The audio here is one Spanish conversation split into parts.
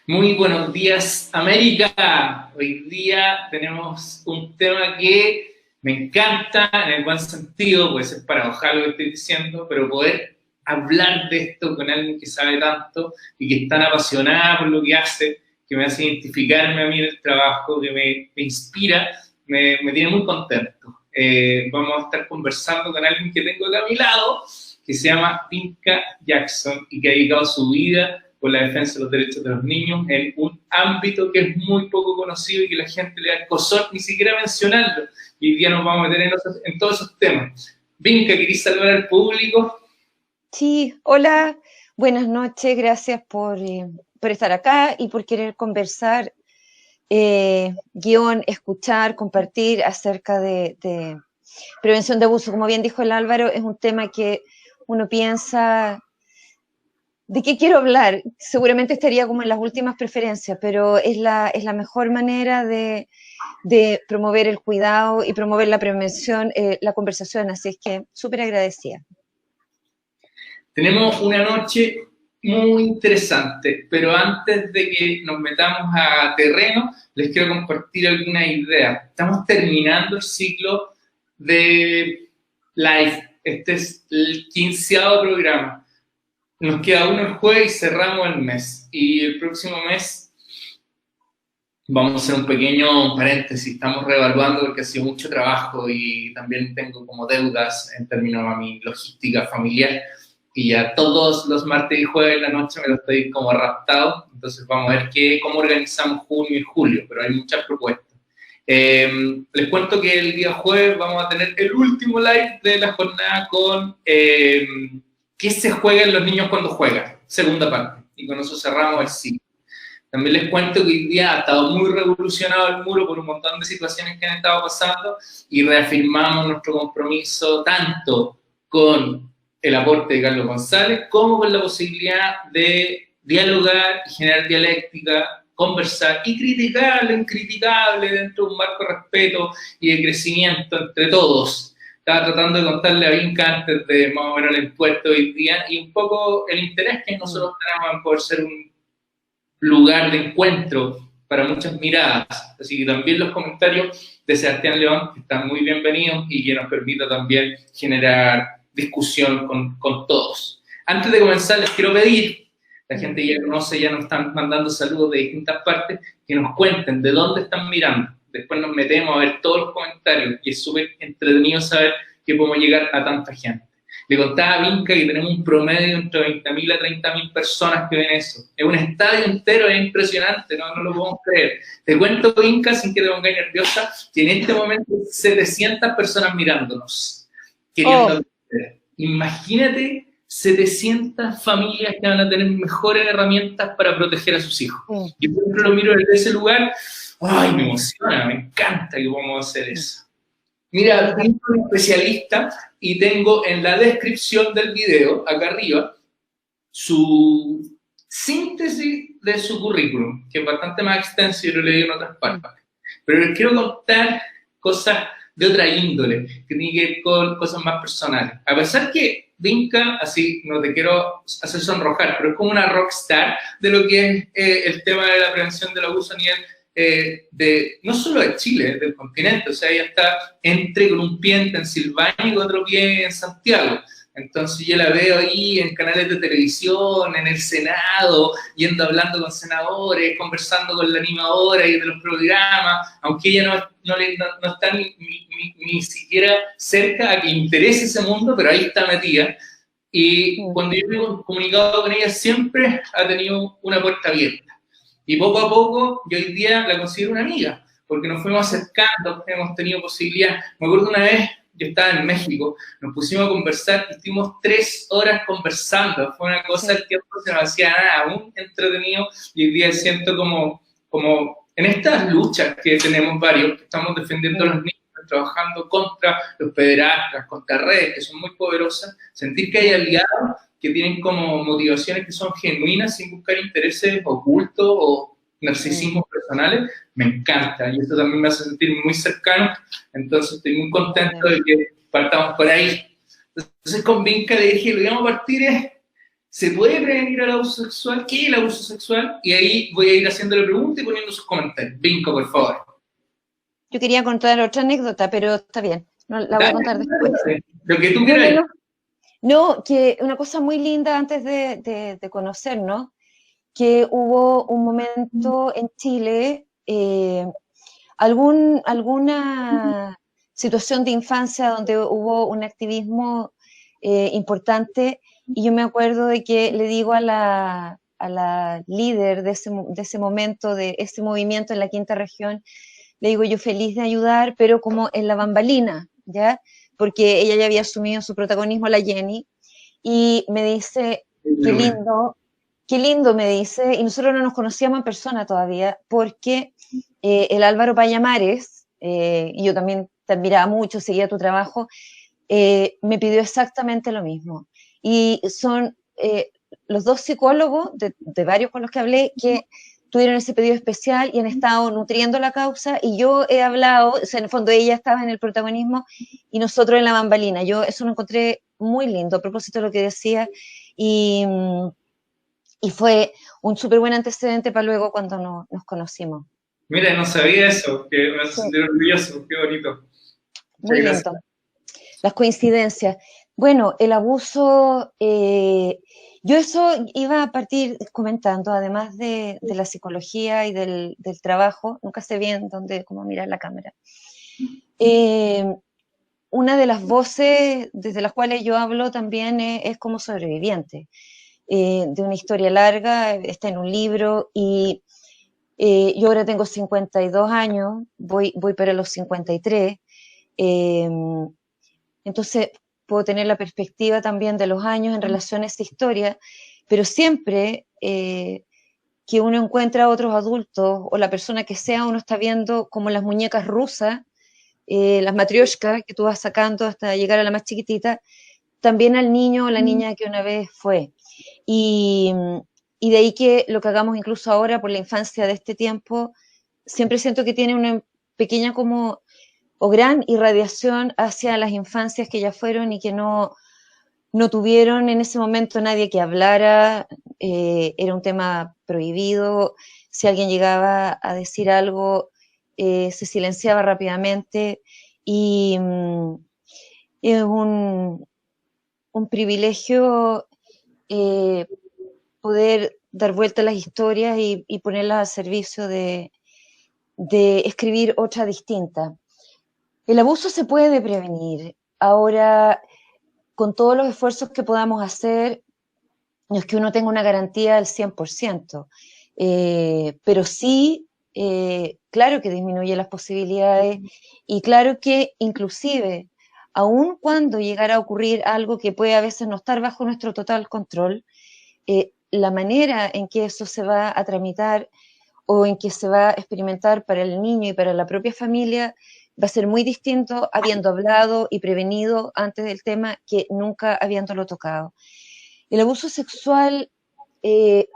Muy buenos días, América. Hoy día tenemos un tema que me encanta en el buen sentido, puede ser paradojal lo que estoy diciendo, pero poder hablar de esto con alguien que sabe tanto y que es tan apasionada por lo que hace, que me hace identificarme a mí en el trabajo, que me inspira, me tiene muy contento. Vamos a estar conversando con alguien que tengo acá a mi lado, que se llama Pinka Jackson y que ha dedicado su vida por la defensa de los derechos de los niños en un ámbito que es muy poco conocido y que la gente le da cosor ni siquiera mencionarlo. Y hoy día nos vamos a meter en todos esos temas. Vinca, ¿querés saludar al público? Sí, hola, buenas noches, gracias por estar acá y por querer conversar, escuchar, compartir acerca de prevención de abuso. Como bien dijo el Álvaro, es un tema que uno piensa, ¿de qué quiero hablar? Seguramente estaría como en las últimas preferencias, pero es la mejor manera de promover el cuidado y promover la prevención, la conversación, así es que súper agradecida. Tenemos una noche muy interesante, pero antes de que nos metamos a terreno, les quiero compartir alguna idea. Estamos terminando el ciclo de live. Este es el 15º programa. Nos queda uno el jueves y cerramos el mes. Y el próximo mes vamos a hacer un pequeño paréntesis. Estamos reevaluando porque ha sido mucho trabajo y también tengo como deudas en términos a mi logística familiar. Y ya todos los martes y jueves en la noche me lo estoy como raptado. Entonces vamos a ver cómo organizamos junio y julio, pero hay muchas propuestas. Les cuento que el día jueves vamos a tener el último live de la jornada con ¿qué se juega en los niños cuando juegan? Segunda parte. Y con eso cerramos el ciclo. También les cuento que hoy día ha estado muy revolucionado el muro por un montón de situaciones que han estado pasando y reafirmamos nuestro compromiso tanto con el aporte de Carlos González como con la posibilidad de dialogar y generar dialéctica, conversar y criticar lo incriticable dentro de un marco de respeto y de crecimiento entre todos. Estaba tratando de contarle a Vinca antes de más o menos el encuentro de hoy día y un poco el interés que nosotros tenemos en poder ser un lugar de encuentro para muchas miradas. Así que también los comentarios de Sebastián León están muy bienvenidos y que nos permita también generar discusión con todos. Antes de comenzar, les quiero pedir, la gente ya conoce, ya nos están mandando saludos de distintas partes, que nos cuenten de dónde están mirando. Después nos metemos a ver todos los comentarios y es súper entretenido saber que podemos llegar a tanta gente. Le contaba a Vinca que tenemos un promedio entre 20.000 a 30.000 personas que ven eso. Es un estadio entero, es impresionante, no lo podemos creer. Te cuento, Vinca, sin que te pongas nerviosa, que en este momento hay 700 personas mirándonos, queriendo aprender. Imagínate 700 familias que van a tener mejores herramientas para proteger a sus hijos. Yo siempre lo miro desde ese lugar, ¡ay, me emociona, me encanta que podamos hacer eso! Mira, soy un especialista y tengo en la descripción del video, acá arriba, su síntesis de su currículum, que es bastante más extenso y yo lo leí en otras partes. Pero les quiero contar cosas de otra índole, que tienen que ver con cosas más personales. A pesar que Vinca, así no te quiero hacer sonrojar, pero es como una rockstar de lo que es el tema de la prevención del abuso a nivel no solo de Chile, del continente, o sea, ella está con un pie en Pensilvania y con otro pie en Santiago. Entonces yo la veo ahí en canales de televisión, en el Senado, yendo hablando con senadores, conversando con la animadora y de los programas, aunque ella no está ni siquiera cerca a que interese ese mundo, pero ahí está metida. Y cuando yo me he comunicado con ella, siempre ha tenido una puerta abierta. Y poco a poco, yo hoy día la considero una amiga, porque nos fuimos acercando, hemos tenido posibilidad. Me acuerdo una vez, yo estaba en México, nos pusimos a conversar y estuvimos 3 horas conversando. Fue una cosa, el tiempo se me hacía nada, muy entretenido. Y hoy día siento como en estas luchas que tenemos varios, que estamos defendiendo a los niños, trabajando contra los pederastas, contra redes que son muy poderosas, sentir que hay aliados que tienen como motivaciones que son genuinas sin buscar intereses ocultos o narcisismos personales, me encanta y esto también me hace sentir muy cercano, entonces estoy muy contento de que partamos por ahí. Entonces con Vinca le dije, lo que vamos a partir es ¿Se puede prevenir el abuso sexual? ¿Qué es el abuso sexual? Y ahí voy a ir haciéndole preguntas y poniendo sus comentarios. Vinco, por favor. Yo quería contar otra anécdota, pero está bien, no, la voy a Dale, contar dale, después. dale. Lo que tú No, no, quieras. no. No, que una cosa muy linda antes de conocernos, que hubo un momento en Chile, alguna situación de infancia donde hubo un activismo importante, y yo me acuerdo de que le digo a la líder de ese momento, de ese movimiento en la quinta región, le digo yo feliz de ayudar, pero como en la bambalina, ¿ya? Porque ella ya había asumido su protagonismo, la Jenny, y me dice, qué lindo me dice, y nosotros no nos conocíamos en persona todavía, porque el Álvaro Payamares, y yo también te admiraba mucho, seguía tu trabajo, me pidió exactamente lo mismo. Y son los dos psicólogos, de varios con los que hablé, que tuvieron ese pedido especial y han estado nutriendo la causa, y yo he hablado, o sea, en el fondo ella estaba en el protagonismo y nosotros en la bambalina. Yo eso lo encontré muy lindo, a propósito de lo que decía, y, y fue un súper buen antecedente para luego cuando nos conocimos. Mira, no sabía eso, que me hace Sí, sentir orgulloso, qué bonito. Muchas muy gracias. lindo. Las coincidencias. Bueno, el abuso, yo eso iba a partir comentando, además de la psicología y del trabajo, nunca sé bien dónde, cómo mirar la cámara. Eh, una de las voces desde las cuales yo hablo también es como sobreviviente, de una historia larga, está en un libro, y yo ahora tengo 52 años, voy para los 53, eh, entonces puedo tener la perspectiva también de los años en relación a esa historia, pero siempre que uno encuentra a otros adultos o la persona que sea, uno está viendo como las muñecas rusas, las matrioshkas que tú vas sacando hasta llegar a la más chiquitita, también al niño o la niña que una vez fue. Y, y de ahí que lo que hagamos incluso ahora por la infancia de este tiempo, siempre siento que tiene una pequeña como o gran irradiación hacia las infancias que ya fueron y que no tuvieron en ese momento nadie que hablara, era un tema prohibido, si alguien llegaba a decir algo, se silenciaba rápidamente, y es un privilegio eh, poder dar vuelta a las historias y ponerlas al servicio de escribir otra distinta. El abuso se puede prevenir. Ahora, con todos los esfuerzos que podamos hacer, no es que uno tenga una garantía al 100%, pero sí, claro que disminuye las posibilidades, y claro que inclusive, aun cuando llegara a ocurrir algo que puede a veces no estar bajo nuestro total control, la manera en que eso se va a tramitar o en que se va a experimentar para el niño y para la propia familia va a ser muy distinto habiendo hablado y prevenido antes del tema que nunca habiéndolo tocado. El abuso sexual eh,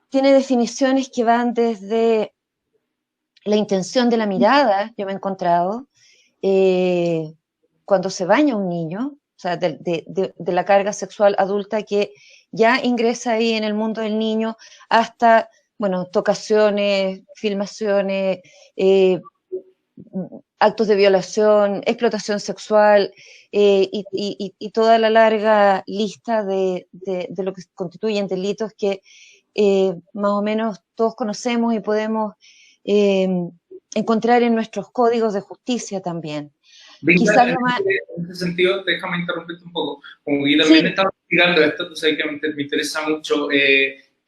tiene definiciones que van desde la intención de la mirada, yo me he encontrado, eh, cuando se baña un niño, o sea, de la carga sexual adulta que ya ingresa ahí en el mundo del niño, hasta, bueno, tocaciones, filmaciones, actos de violación, explotación sexual, y toda la larga lista de lo que constituyen delitos que más o menos todos conocemos y podemos eh, encontrar en nuestros códigos de justicia también. Vinca, Quizás lo más... en ese sentido, déjame interrumpirte un poco. Como que yo también he Sí, estado investigando esto, tú sabes que me interesa mucho.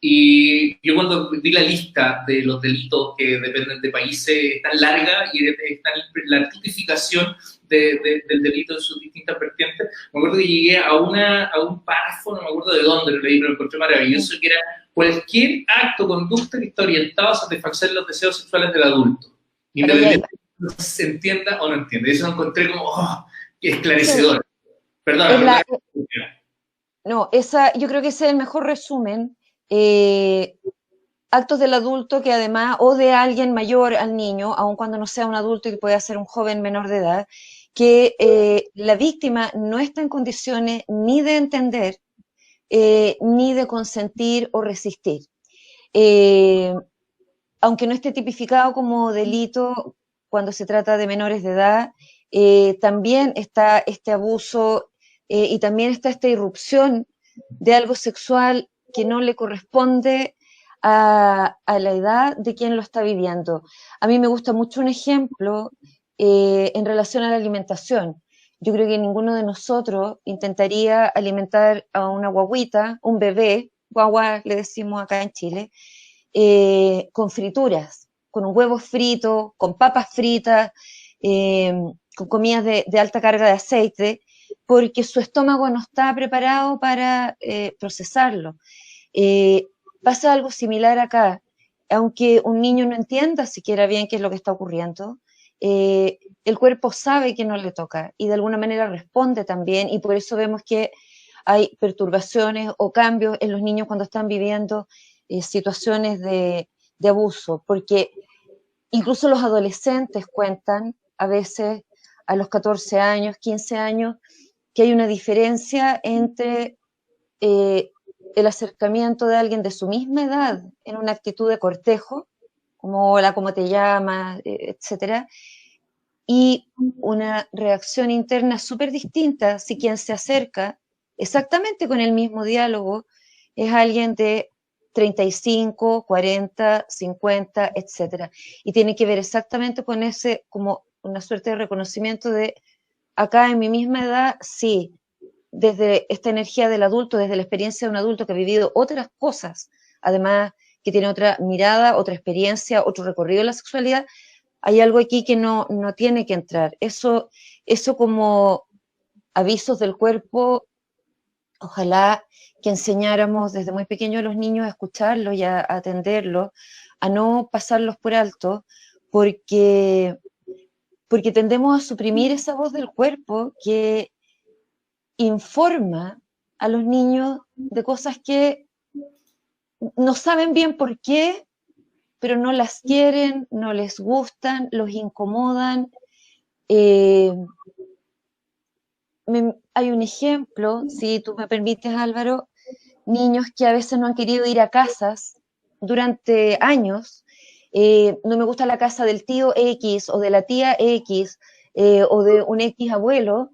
Y yo cuando vi la lista de los delitos que dependen de países es tan larga y está la tipificación del delito en sus distintas vertientes, me acuerdo que llegué a un párrafo, no me acuerdo de dónde lo leí, pero lo encontré maravilloso, que era cualquier acto o conducta que esté orientado a satisfacer los deseos sexuales del adulto, para allá iba. independientemente de si se entienda o no entiende. Eso lo encontré como, oh, qué Sí, esclarecedor. es Perdona, la, perdona. no, esa, yo creo que ese es el mejor resumen. Eh, actos del adulto que además, o de alguien mayor al niño, aun cuando no sea un adulto y pueda ser un joven menor de edad, que la víctima no está en condiciones ni de entender, ni de consentir o resistir. Eh, Aunque no esté tipificado como delito cuando se trata de menores de edad, también está este abuso y también está esta irrupción de algo sexual que no le corresponde a la edad de quien lo está viviendo. A mí me gusta mucho un ejemplo en relación a la alimentación. Yo creo que ninguno de nosotros intentaría alimentar a una guaguita, un bebé, guagua le decimos acá en Chile, con frituras, con un huevo frito, con papas fritas, eh, con comidas de alta carga de aceite, porque su estómago no está preparado para procesarlo. Eh, Pasa algo similar acá, aunque un niño no entienda siquiera bien qué es lo que está ocurriendo, el cuerpo sabe que no le toca y de alguna manera responde también, y por eso vemos que hay perturbaciones o cambios en los niños cuando están viviendo situaciones de abuso, porque incluso los adolescentes cuentan a veces a los 14 años, 15 años, que hay una diferencia entre eh, el acercamiento de alguien de su misma edad en una actitud de cortejo, como hola, ¿cómo te llamas?, etcétera, y una reacción interna súper distinta si quien se acerca exactamente con el mismo diálogo es alguien de 35, 40, 50, etcétera. Y tiene que ver exactamente con ese, como una suerte de reconocimiento de acá en mi misma edad, sí, desde esta energía del adulto, desde la experiencia de un adulto que ha vivido otras cosas, además que tiene otra mirada, otra experiencia, otro recorrido de la sexualidad, hay algo aquí que no tiene que entrar. Eso como avisos del cuerpo, ojalá que enseñáramos desde muy pequeños a los niños a escucharlos y a atenderlos, a no pasarlos por alto, porque, porque tendemos a suprimir esa voz del cuerpo que informa a los niños de cosas que no saben bien por qué, pero no las quieren, no les gustan, los incomodan. Eh, Hay un ejemplo, si tú me permites, Álvaro, niños que a veces no han querido ir a casas durante años. No me gusta la casa del tío X o de la tía X o de un X abuelo,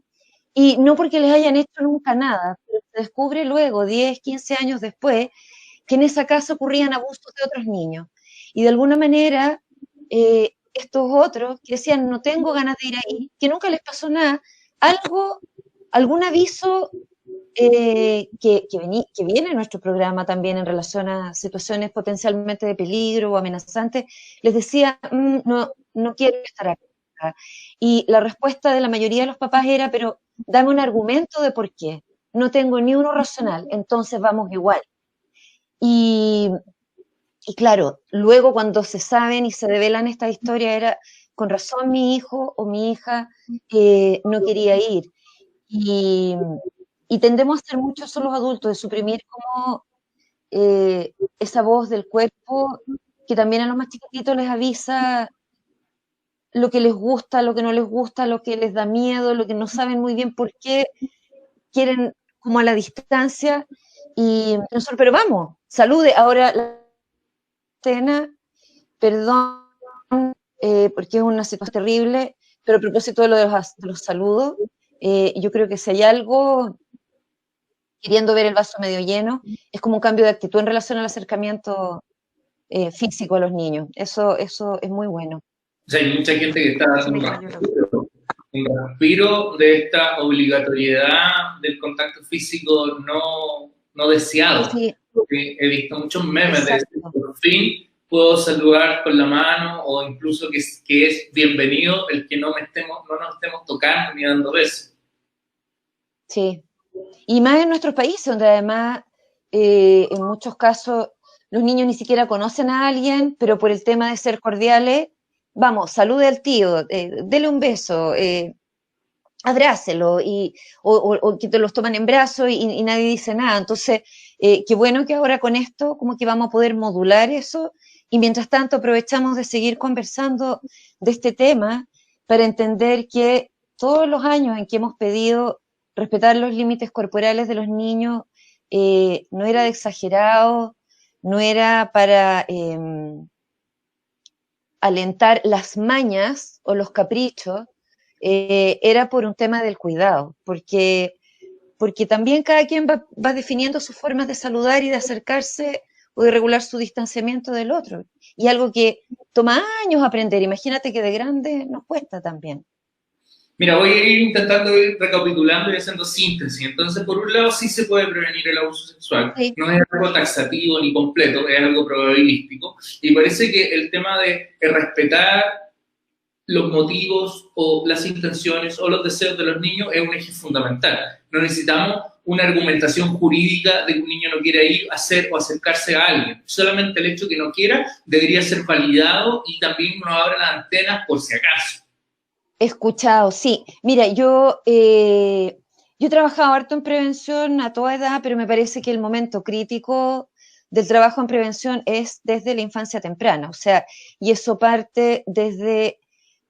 y no porque les hayan hecho nunca nada, pero se descubre luego, 10, 15 años después, que en esa casa ocurrían abusos de otros niños. Y de alguna manera, estos otros que decían, no tengo ganas de ir ahí, que nunca les pasó nada, algo, algún aviso que viene en nuestro programa también en relación a situaciones potencialmente de peligro o amenazantes, les decía, no quiero estar acá. Y la respuesta de la mayoría de los papás era, pero dame un argumento de por qué. No tengo ni uno racional, entonces vamos igual. Y, y claro, luego cuando se saben y se develan esta historia era, con razón mi hijo o mi hija no quería ir. Y, y tendemos a hacer mucho eso los adultos, de suprimir como esa voz del cuerpo que también a los más chiquititos les avisa lo que les gusta, lo que no les gusta, lo que les da miedo, lo que no saben muy bien por qué quieren como a la distancia. Y nosotros, pero vamos, salude. Ahora la cena, perdón, porque es una situación terrible, pero a propósito de los saludos, yo creo que si hay algo, queriendo ver el vaso medio lleno, es como un cambio de actitud en relación al acercamiento físico a los niños. Eso es muy bueno. O sea, hay mucha gente que está dando un respiro de esta obligatoriedad del contacto físico no deseado. Sí, He visto muchos memes de exacto. decir, por fin puedo saludar con la mano, o incluso que es bienvenido el que no nos estemos tocando ni dando besos. Sí. Y más en nuestros países, donde además en muchos casos los niños ni siquiera conocen a alguien, pero por el tema de ser cordiales, vamos, salude al tío, dele un beso, abrácelo, o que te los toman en brazos y nadie dice nada. Entonces, qué bueno que ahora con esto como que vamos a poder modular eso, y mientras tanto aprovechamos de seguir conversando de este tema para entender que todos los años en que hemos pedido respetar los límites corporales de los niños, no era de exagerado, no era para alentar las mañas o los caprichos, era por un tema del cuidado, porque también cada quien va definiendo sus formas de saludar y de acercarse o de regular su distanciamiento del otro. Y algo que toma años aprender, imagínate que de grande nos cuesta también. Mira, voy a ir intentando ir recapitulando y haciendo síntesis. Entonces, por un lado, sí se puede prevenir el abuso sexual. Sí. No es algo taxativo ni completo, es algo probabilístico. Y parece que el tema de respetar los motivos o las intenciones o los deseos de los niños es un eje fundamental. No necesitamos una argumentación jurídica de que un niño no quiera ir a hacer o acercarse a alguien. Solamente el hecho de que no quiera debería ser validado y también nos abre las antenas por si acaso. Escuchado, sí. Mira, yo he trabajado harto en prevención a toda edad, pero me parece que el momento crítico del trabajo en prevención es desde la infancia temprana, o sea, y eso parte desde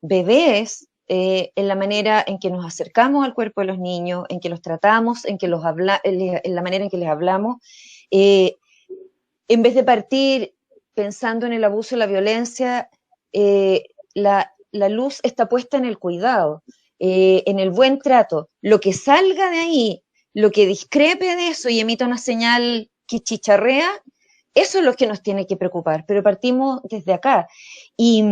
bebés, en la manera en que nos acercamos al cuerpo de los niños, en que los tratamos, en la manera en que les hablamos, eh, en vez de partir pensando en el abuso y la violencia, la luz está puesta en el cuidado, en el buen trato. Lo que salga de ahí, lo que discrepe de eso y emita una señal que chicharrea, eso es lo que nos tiene que preocupar, pero partimos desde acá. Y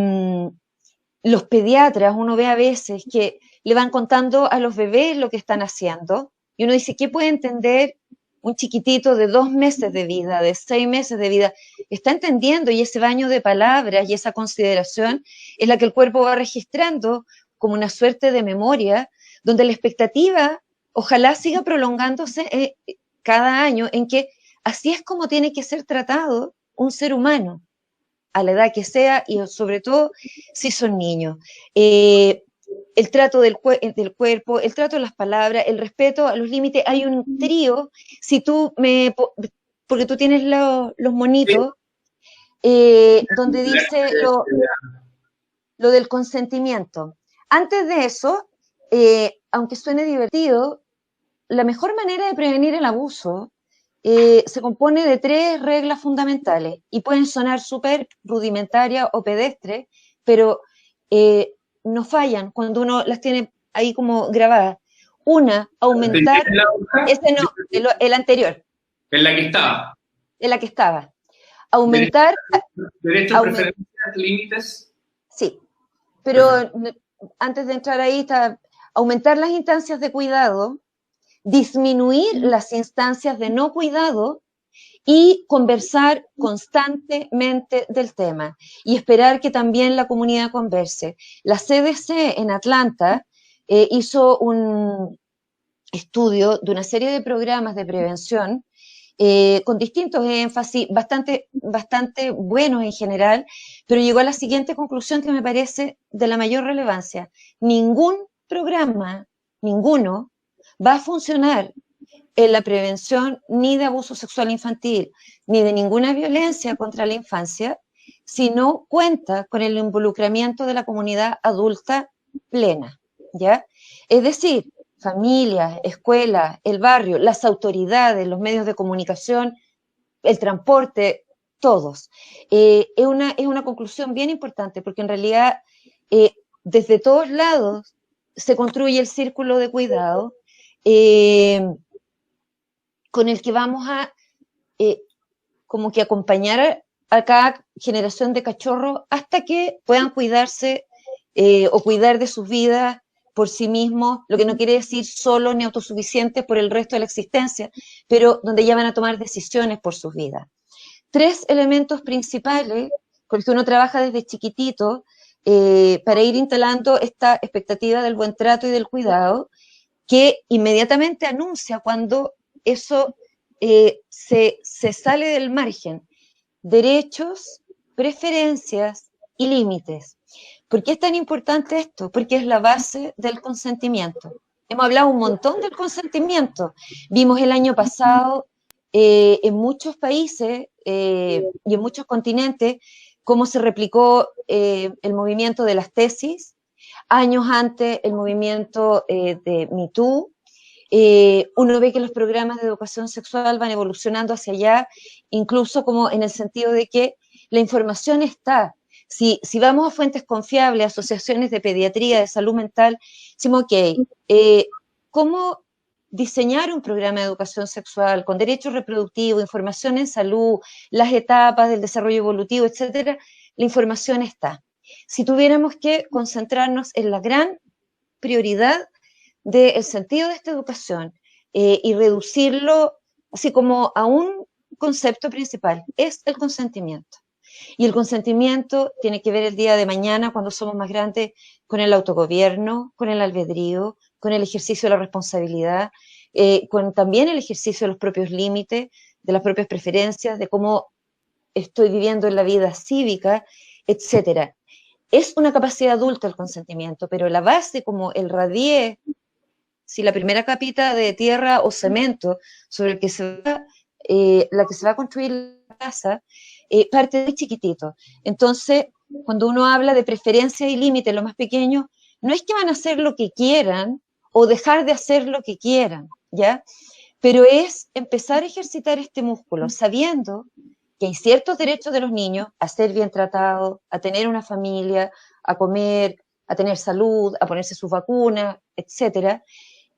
los pediatras, uno ve a veces que le van contando a los bebés lo que están haciendo, y uno dice, ¿qué puede entender un chiquitito de 2 meses de vida, de 6 meses de vida? Está entendiendo, y ese baño de palabras y esa consideración es la que el cuerpo va registrando como una suerte de memoria, donde la expectativa ojalá siga prolongándose cada año, en que así es como tiene que ser tratado un ser humano, a la edad que sea, y sobre todo si son niños. El trato del cuerpo, el trato de las palabras, el respeto a los límites. Hay un trío, si tú porque tú tienes los monitos, donde dice lo del consentimiento. Antes de eso, aunque suene divertido, la mejor manera de prevenir el abuso se compone de 3 reglas fundamentales y pueden sonar súper rudimentarias o pedestres, pero no fallan cuando uno las tiene ahí como grabadas. Una, aumentar, ese no, el anterior, En la que estaba. en la que estaba. Aumentar, Derechos, preferencias, límites. sí, pero antes de entrar ahí está aumentar las instancias de cuidado, disminuir las instancias de no cuidado y conversar constantemente del tema y esperar que también la comunidad converse. La CDC en Atlanta hizo un estudio de una serie de programas de prevención con distintos énfasis, bastante buenos en general, pero llegó a la siguiente conclusión que me parece de la mayor relevancia. Ningún programa, ninguno, va a funcionar en la prevención ni de abuso sexual infantil, ni de ninguna violencia contra la infancia, si no cuenta con el involucramiento de la comunidad adulta plena, ¿ya? Es decir, familias, escuelas, el barrio, las autoridades, los medios de comunicación, el transporte, todos. Es una conclusión bien importante porque en realidad desde todos lados se construye el círculo de cuidado con el que vamos a como que acompañar a cada generación de cachorros hasta que puedan cuidarse o cuidar de sus vidas por sí mismos, lo que no quiere decir solo ni autosuficientes por el resto de la existencia, pero donde ya van a tomar decisiones por sus vidas. 3 elementos principales con los que uno trabaja desde chiquitito para ir instalando esta expectativa del buen trato y del cuidado, que inmediatamente anuncia cuando eso se sale del margen. Derechos, preferencias y límites. ¿Por qué es tan importante esto? Porque es la base del consentimiento. Hemos hablado un montón del consentimiento. Vimos el año pasado en muchos países y en muchos continentes cómo se replicó el movimiento de las tesis, años antes el movimiento de Me Too, Uno ve que los programas de educación sexual van evolucionando hacia allá, incluso como en el sentido de que la información está. Si vamos a fuentes confiables, asociaciones de pediatría, de salud mental, decimos, ok, ¿cómo diseñar un programa de educación sexual con derecho reproductivo, información en salud, las etapas del desarrollo evolutivo, etcétera? La información está. Si tuviéramos que concentrarnos en la gran prioridad del sentido de esta educación y reducirlo así como a un concepto principal, es el consentimiento. Y el consentimiento tiene que ver el día de mañana, cuando somos más grandes, con el autogobierno, con el albedrío, con el ejercicio de la responsabilidad, con también el ejercicio de los propios límites, de las propias preferencias, de cómo estoy viviendo en la vida cívica, etcétera. Es una capacidad adulta el consentimiento, pero la base, como el radié, si la primera capita de tierra o cemento sobre el que la que se va a construir la casa, parte de chiquitito. Entonces, cuando uno habla de preferencias y límites, lo más pequeño, no es que van a hacer lo que quieran o dejar de hacer lo que quieran, ¿ya? Pero es empezar a ejercitar este músculo, sabiendo que hay ciertos derechos de los niños a ser bien tratados, a tener una familia, a comer, a tener salud, a ponerse sus vacunas, etcétera,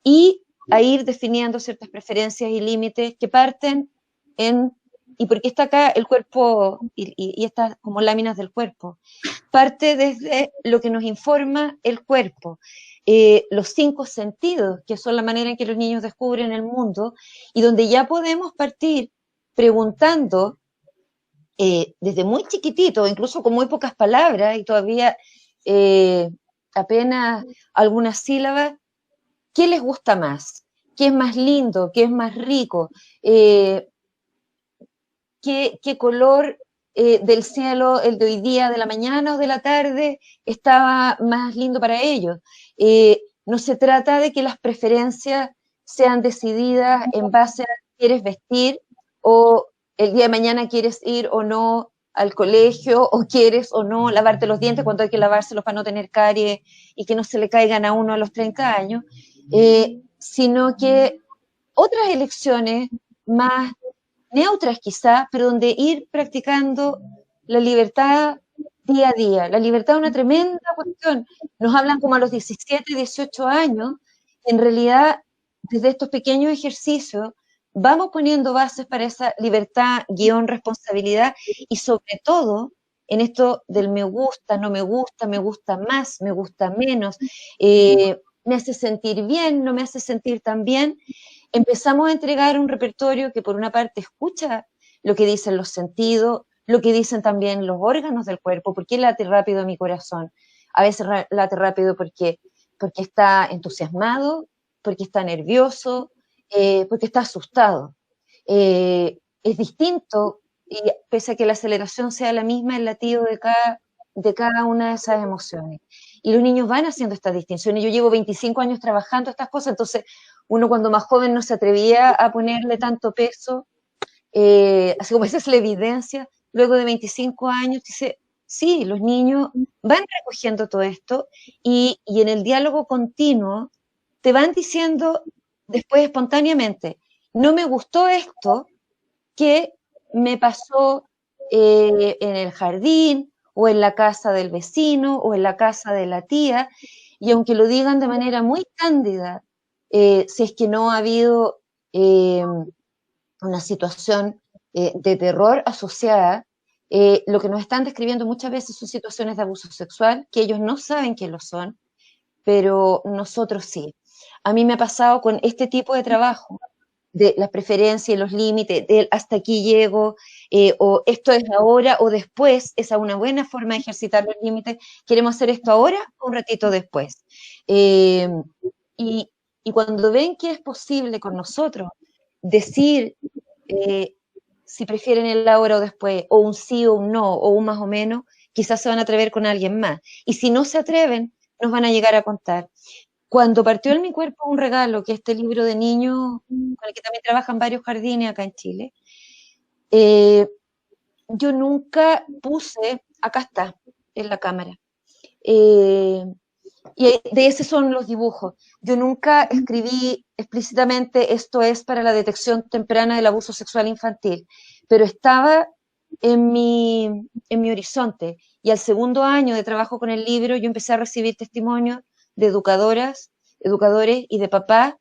y a ir definiendo ciertas preferencias y límites que parten en, y porque está acá el cuerpo y estas como láminas del cuerpo, parte desde lo que nos informa el cuerpo, los 5 sentidos, que son la manera en que los niños descubren el mundo, y donde ya podemos partir preguntando desde muy chiquitito, incluso con muy pocas palabras y todavía apenas algunas sílabas, ¿qué les gusta más? ¿Qué es más lindo? ¿Qué es más rico? ¿Qué color del cielo, el de hoy día, de la mañana o de la tarde, estaba más lindo para ellos? No se trata de que las preferencias sean decididas en base a quieres vestir o el día de mañana quieres ir o no al colegio o quieres o no lavarte los dientes cuando hay que lavárselos para no tener caries y que no se le caigan a uno a los 30 años, sino que otras elecciones más neutras quizá, pero donde ir practicando la libertad día a día. La libertad es una tremenda cuestión. Nos hablan como a los 17, 18 años. En realidad, desde estos pequeños ejercicios, vamos poniendo bases para esa libertad, guión, responsabilidad y sobre todo en esto del me gusta, no me gusta más, me gusta menos, me hace sentir bien, no me hace sentir tan bien, empezamos a entregar un repertorio que por una parte escucha lo que dicen los sentidos, lo que dicen también los órganos del cuerpo. ¿Por qué late rápido mi corazón? A veces late rápido porque está entusiasmado, porque está nervioso, porque está asustado. Es distinto, y pese a que la aceleración sea la misma, el latido de cada una de esas emociones. Y los niños van haciendo estas distinciones. Yo llevo 25 años trabajando estas cosas, entonces uno cuando más joven no se atrevía a ponerle tanto peso, así como esa es la evidencia, luego de 25 años dice, sí, los niños van recogiendo todo esto y en el diálogo continuo te van diciendo después espontáneamente, no me gustó esto que me pasó en el jardín o en la casa del vecino o en la casa de la tía, y aunque lo digan de manera muy cándida, si es que no ha habido una situación de terror asociada, lo que nos están describiendo muchas veces son situaciones de abuso sexual, que ellos no saben que lo son, pero nosotros sí. A mí me ha pasado con este tipo de trabajo, de las preferencias y los límites, de hasta aquí llego, o esto es ahora o después, esa es una buena forma de ejercitar los límites, queremos hacer esto ahora o un ratito después. Eh, y, y cuando ven que es posible con nosotros decir eh, si prefieren el ahora o después, o un sí o un no, o un más o menos, quizás se van a atrever con alguien más. Y si no se atreven, nos van a llegar a contar. Cuando partió en mi cuerpo un regalo, que es este libro de niños, con el que también trabajan varios jardines acá en Chile, eh, yo nunca puse, acá está, en la cámara, eh, Y de ese son los dibujos. Yo nunca escribí explícitamente esto es para la detección temprana del abuso sexual infantil, pero estaba en mi horizonte. Y al segundo año de trabajo con el libro, yo empecé a recibir testimonios de educadoras, educadores y de papás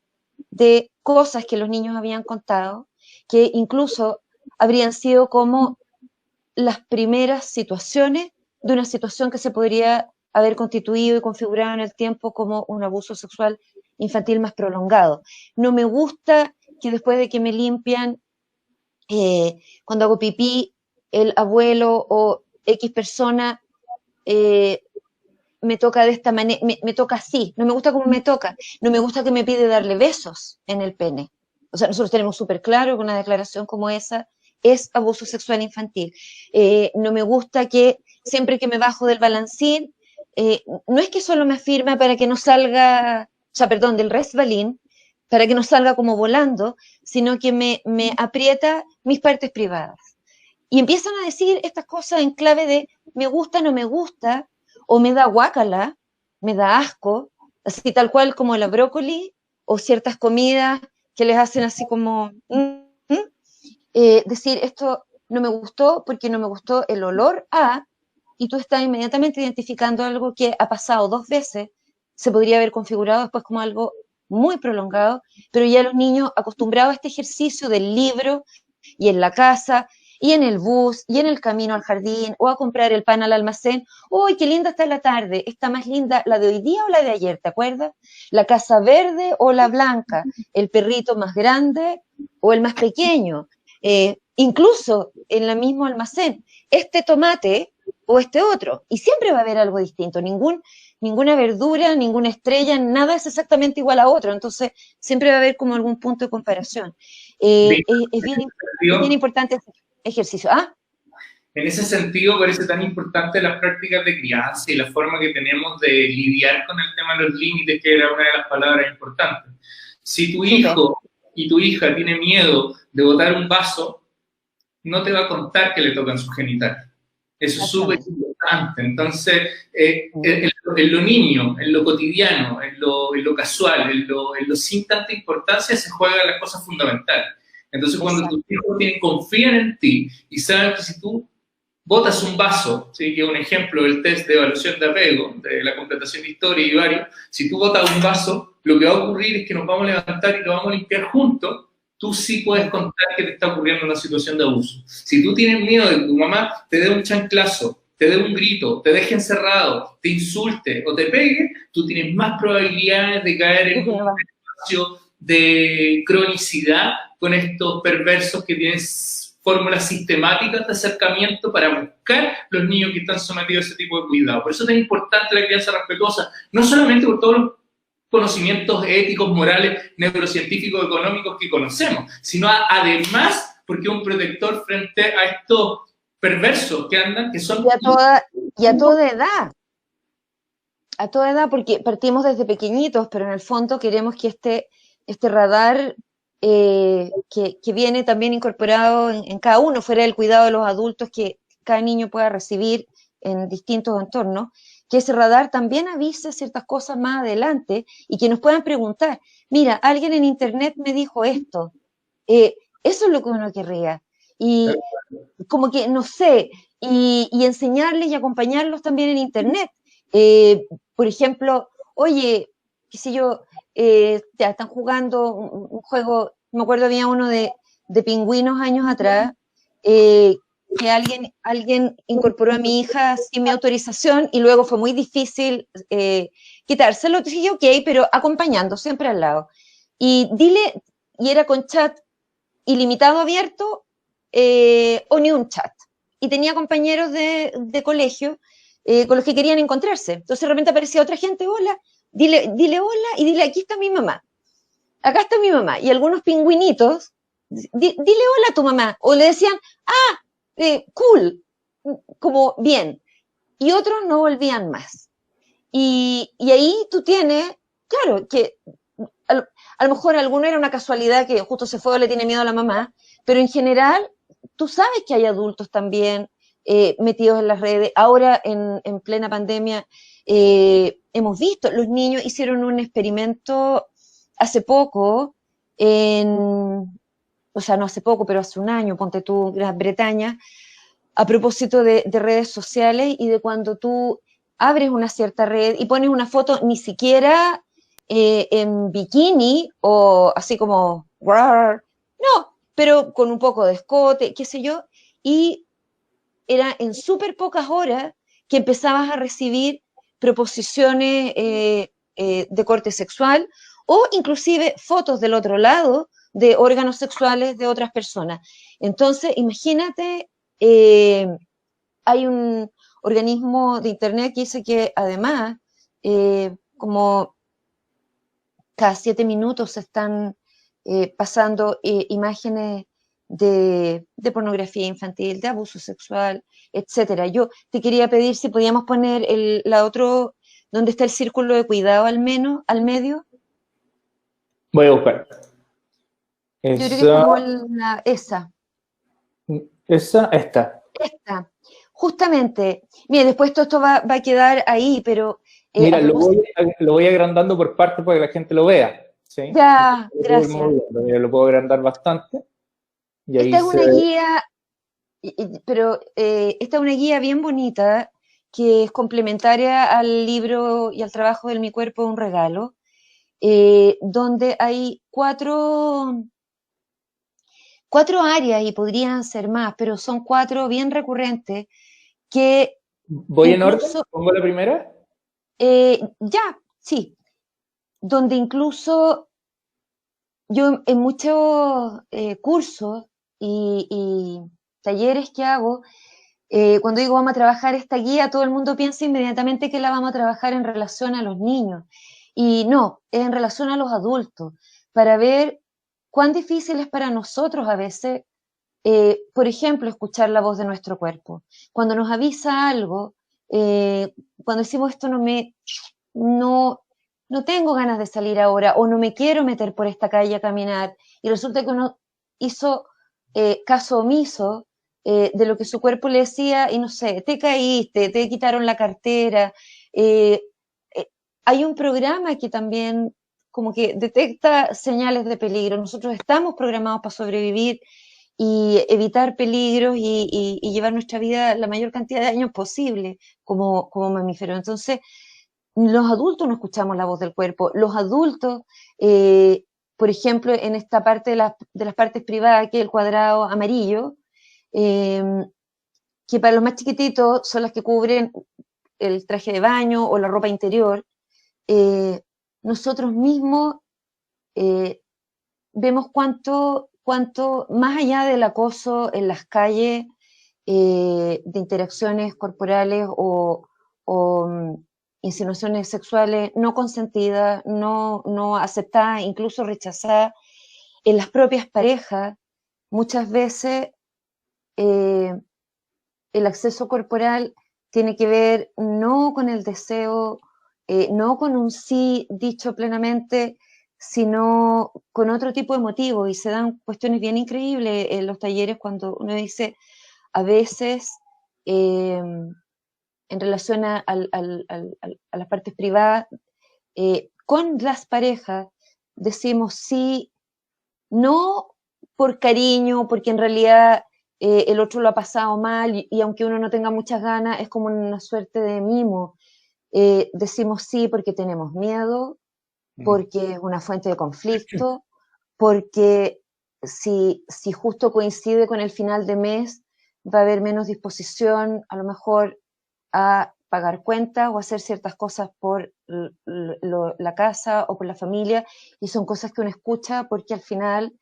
de cosas que los niños habían contado, que incluso habrían sido como las primeras situaciones de una situación que se podría haber constituido y configurado en el tiempo como un abuso sexual infantil más prolongado. No me gusta que después de que me limpian, cuando hago pipí, el abuelo o X persona eh, me toca de esta manera, me toca así, no me gusta cómo me toca, no me gusta que me pide darle besos en el pene. O sea, nosotros tenemos súper claro que una declaración como esa es abuso sexual infantil. No me gusta que siempre que me bajo del balancín, no es que solo me afirma para que no salga, o sea, perdón, del resbalín, para que no salga como volando, sino que me aprieta mis partes privadas. Y empiezan a decir estas cosas en clave de me gusta, no me gusta, o me da guácala, me da asco, así tal cual como la brócoli, o ciertas comidas que les hacen así como, decir esto no me gustó porque no me gustó el olor a, y tú estás inmediatamente identificando algo que ha pasado 2 veces, se podría haber configurado después como algo muy prolongado, pero ya los niños acostumbrados a este ejercicio del libro y en la casa y en el bus y en el camino al jardín o a comprar el pan al almacén. ¡Uy, qué linda está la tarde! ¿Está más linda la de hoy día o la de ayer? ¿Te acuerdas? La casa verde o la blanca, el perrito más grande o el más pequeño. Incluso en el mismo almacén, este tomate o este otro. Y siempre va a haber algo distinto. Ninguna verdura, ninguna estrella, nada es exactamente igual a otro. Entonces, siempre va a haber como algún punto de comparación. Bien, Es bien importante ese ejercicio. ¿Ah? en ese sentido, parece tan importante las prácticas de crianza y la forma que tenemos de lidiar con el tema de los límites, que era una de las palabras importantes. Si tu hijo y tu hija tienen miedo de botar un vaso, no te va a contar que le tocan sus genitales. Eso es súper importante. Entonces, en lo niño, en lo cotidiano, en lo casual, en lo sin tanta importancia, se juegan las cosas fundamentales. Entonces, cuando tus hijos confían en ti y saben que si tú botas un vaso, ¿sí? Que es un ejemplo del test de evaluación de apego, de la completación de historia y varios, si tú botas un vaso, lo que va a ocurrir es que nos vamos a levantar y lo vamos a limpiar juntos, tú sí puedes contar que te está ocurriendo una situación de abuso. Si tú tienes miedo de que tu mamá te dé un chanclazo, te dé un grito, te deje encerrado, te insulte o te pegue, tú tienes más probabilidades de caer en un espacio de cronicidad con estos perversos que tienen fórmulas sistemáticas de acercamiento para buscar los niños que están sometidos a ese tipo de cuidado. Por eso es tan importante la crianza respetuosa, no solamente por todos los conocimientos éticos, morales, neurocientíficos, económicos que conocemos, sino además porque es un protector frente a estos perversos que andan, que son... Y a toda edad. A toda edad, porque partimos desde pequeñitos, pero en el fondo queremos que este radar que viene también incorporado en cada uno, fuera del cuidado de los adultos que cada niño pueda recibir en distintos entornos, que ese radar también avise ciertas cosas más adelante y que nos puedan preguntar, mira, alguien en internet me dijo esto, eso es lo que uno querría. Y como que, no sé, y enseñarles y acompañarlos también en internet. Por ejemplo, oye, qué sé yo, ya están jugando un juego, me acuerdo había uno de pingüinos años atrás, que alguien incorporó a mi hija sin mi autorización y luego fue muy difícil quitárselo. Dije, ok, pero acompañando, siempre al lado. Y dile, y era con chat ilimitado abierto o ni un chat. Y tenía compañeros de colegio con los que querían encontrarse. Entonces de repente aparecía otra gente, hola, dile hola y dile, aquí está mi mamá. Acá está mi mamá. Y algunos pingüinitos, dile hola a tu mamá. O le decían, cool, como bien. Y otros no volvían más. Y ahí tú tienes, claro, que a lo mejor alguno era una casualidad que justo se fue o le tiene miedo a la mamá, pero en general tú sabes que hay adultos también metidos en las redes. Ahora, en plena pandemia, hemos visto, los niños hicieron un experimento hace poco, o sea, no hace poco, pero hace un año, ponte tú, Gran Bretaña, a propósito de redes sociales y de cuando tú abres una cierta red y pones una foto ni siquiera en bikini o así como, rar, no, pero con un poco de escote, qué sé yo, y era en súper pocas horas que empezabas a recibir proposiciones de corte sexual o inclusive fotos del otro lado de órganos sexuales de otras personas. Entonces, imagínate, eh, hay un organismo de Internet que dice que además, como cada 7 minutos se están pasando imágenes de pornografía infantil, de abuso sexual, etcétera. Yo te quería pedir si podíamos poner la otro, donde está el círculo de cuidado al menos, al medio. Voy a buscar. Yo creo que es como Esa, esa. esta. Esta. Justamente. Mire, después todo esto va a quedar ahí, pero Mira, a propósito. lo voy agrandando por partes para que la gente lo vea. ¿Sí? Ya, gracias. Mira, lo puedo agrandar bastante. Y ahí Esta es se una ve. guía, pero esta es una guía bien bonita que es complementaria al libro y al trabajo de Mi cuerpo es un regalo, donde hay cuatro áreas y podrían ser más, pero son cuatro bien recurrentes que ¿Voy en orden? incluso, ¿Pongo la primera? ya, sí, donde incluso yo en muchos cursos y talleres que hago, cuando digo vamos a trabajar esta guía, todo el mundo piensa inmediatamente que la vamos a trabajar en relación a los niños. Y no, es en relación a los adultos, para ver cuán difícil es para nosotros a veces, por ejemplo, escuchar la voz de nuestro cuerpo. Cuando nos avisa algo, cuando decimos esto no, no tengo ganas de salir ahora o no me quiero meter por esta calle a caminar, y resulta que uno hizo caso omiso de lo que su cuerpo le decía y no sé, te caíste, te quitaron la cartera. eh, eh, Hay un programa que también como que detecta señales de peligro. Nosotros estamos programados para sobrevivir y evitar peligros y llevar nuestra vida la mayor cantidad de años posible como mamíferos. Entonces, los adultos no escuchamos la voz del cuerpo. Los adultos, eh, por ejemplo, en esta parte de las partes privadas, que es el cuadrado amarillo, eh, que para los más chiquititos son las que cubren el traje de baño o la ropa interior, eh, nosotros mismos vemos cuánto, más allá del acoso en las calles, de interacciones corporales o insinuaciones sexuales no consentidas, no aceptadas, incluso rechazadas, en las propias parejas, muchas veces eh, el acceso corporal tiene que ver no con el deseo, no con un sí dicho plenamente, sino con otro tipo de motivo. Y se dan cuestiones bien increíbles en los talleres cuando uno dice, a veces, en relación a las partes privadas, con las parejas decimos sí, no por cariño, porque en realidad el otro lo ha pasado mal y aunque uno no tenga muchas ganas, es como una suerte de mimo. Decimos sí porque tenemos miedo, porque es una fuente de conflicto, porque si justo coincide con el final de mes, va a haber menos disposición a lo mejor a pagar cuentas o hacer ciertas cosas por la casa o por la familia, y son cosas que uno escucha porque al final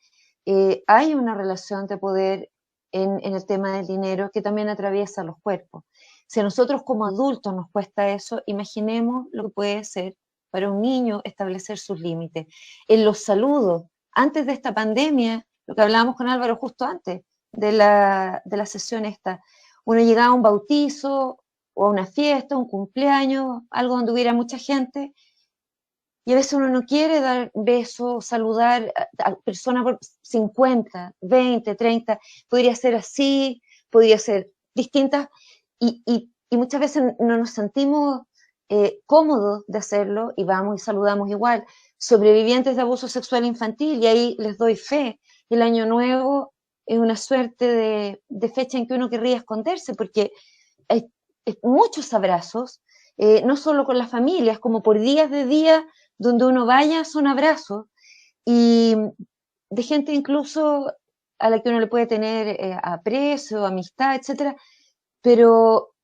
hay una relación de poder en el tema del dinero que también atraviesa los cuerpos. Si a nosotros como adultos nos cuesta eso, imaginemos lo que puede ser para un niño establecer sus límites. En los saludos, antes de esta pandemia, lo que hablábamos con Álvaro justo antes de la sesión esta, uno llegaba a un bautizo o a una fiesta, un cumpleaños, algo donde hubiera mucha gente, y a veces uno no quiere dar besos, saludar a personas por 50, 20, 30, podría ser así, podría ser distintas y muchas veces no nos sentimos cómodos de hacerlo y vamos y saludamos igual. Sobrevivientes de abuso sexual infantil, y ahí les doy fe. El Año Nuevo es una suerte de fecha en que uno querría esconderse, porque hay muchos abrazos, no solo con las familias, como por días de día, donde uno vaya son abrazos, y de gente incluso a la que uno le puede tener aprecio, amistad, etcétera, pero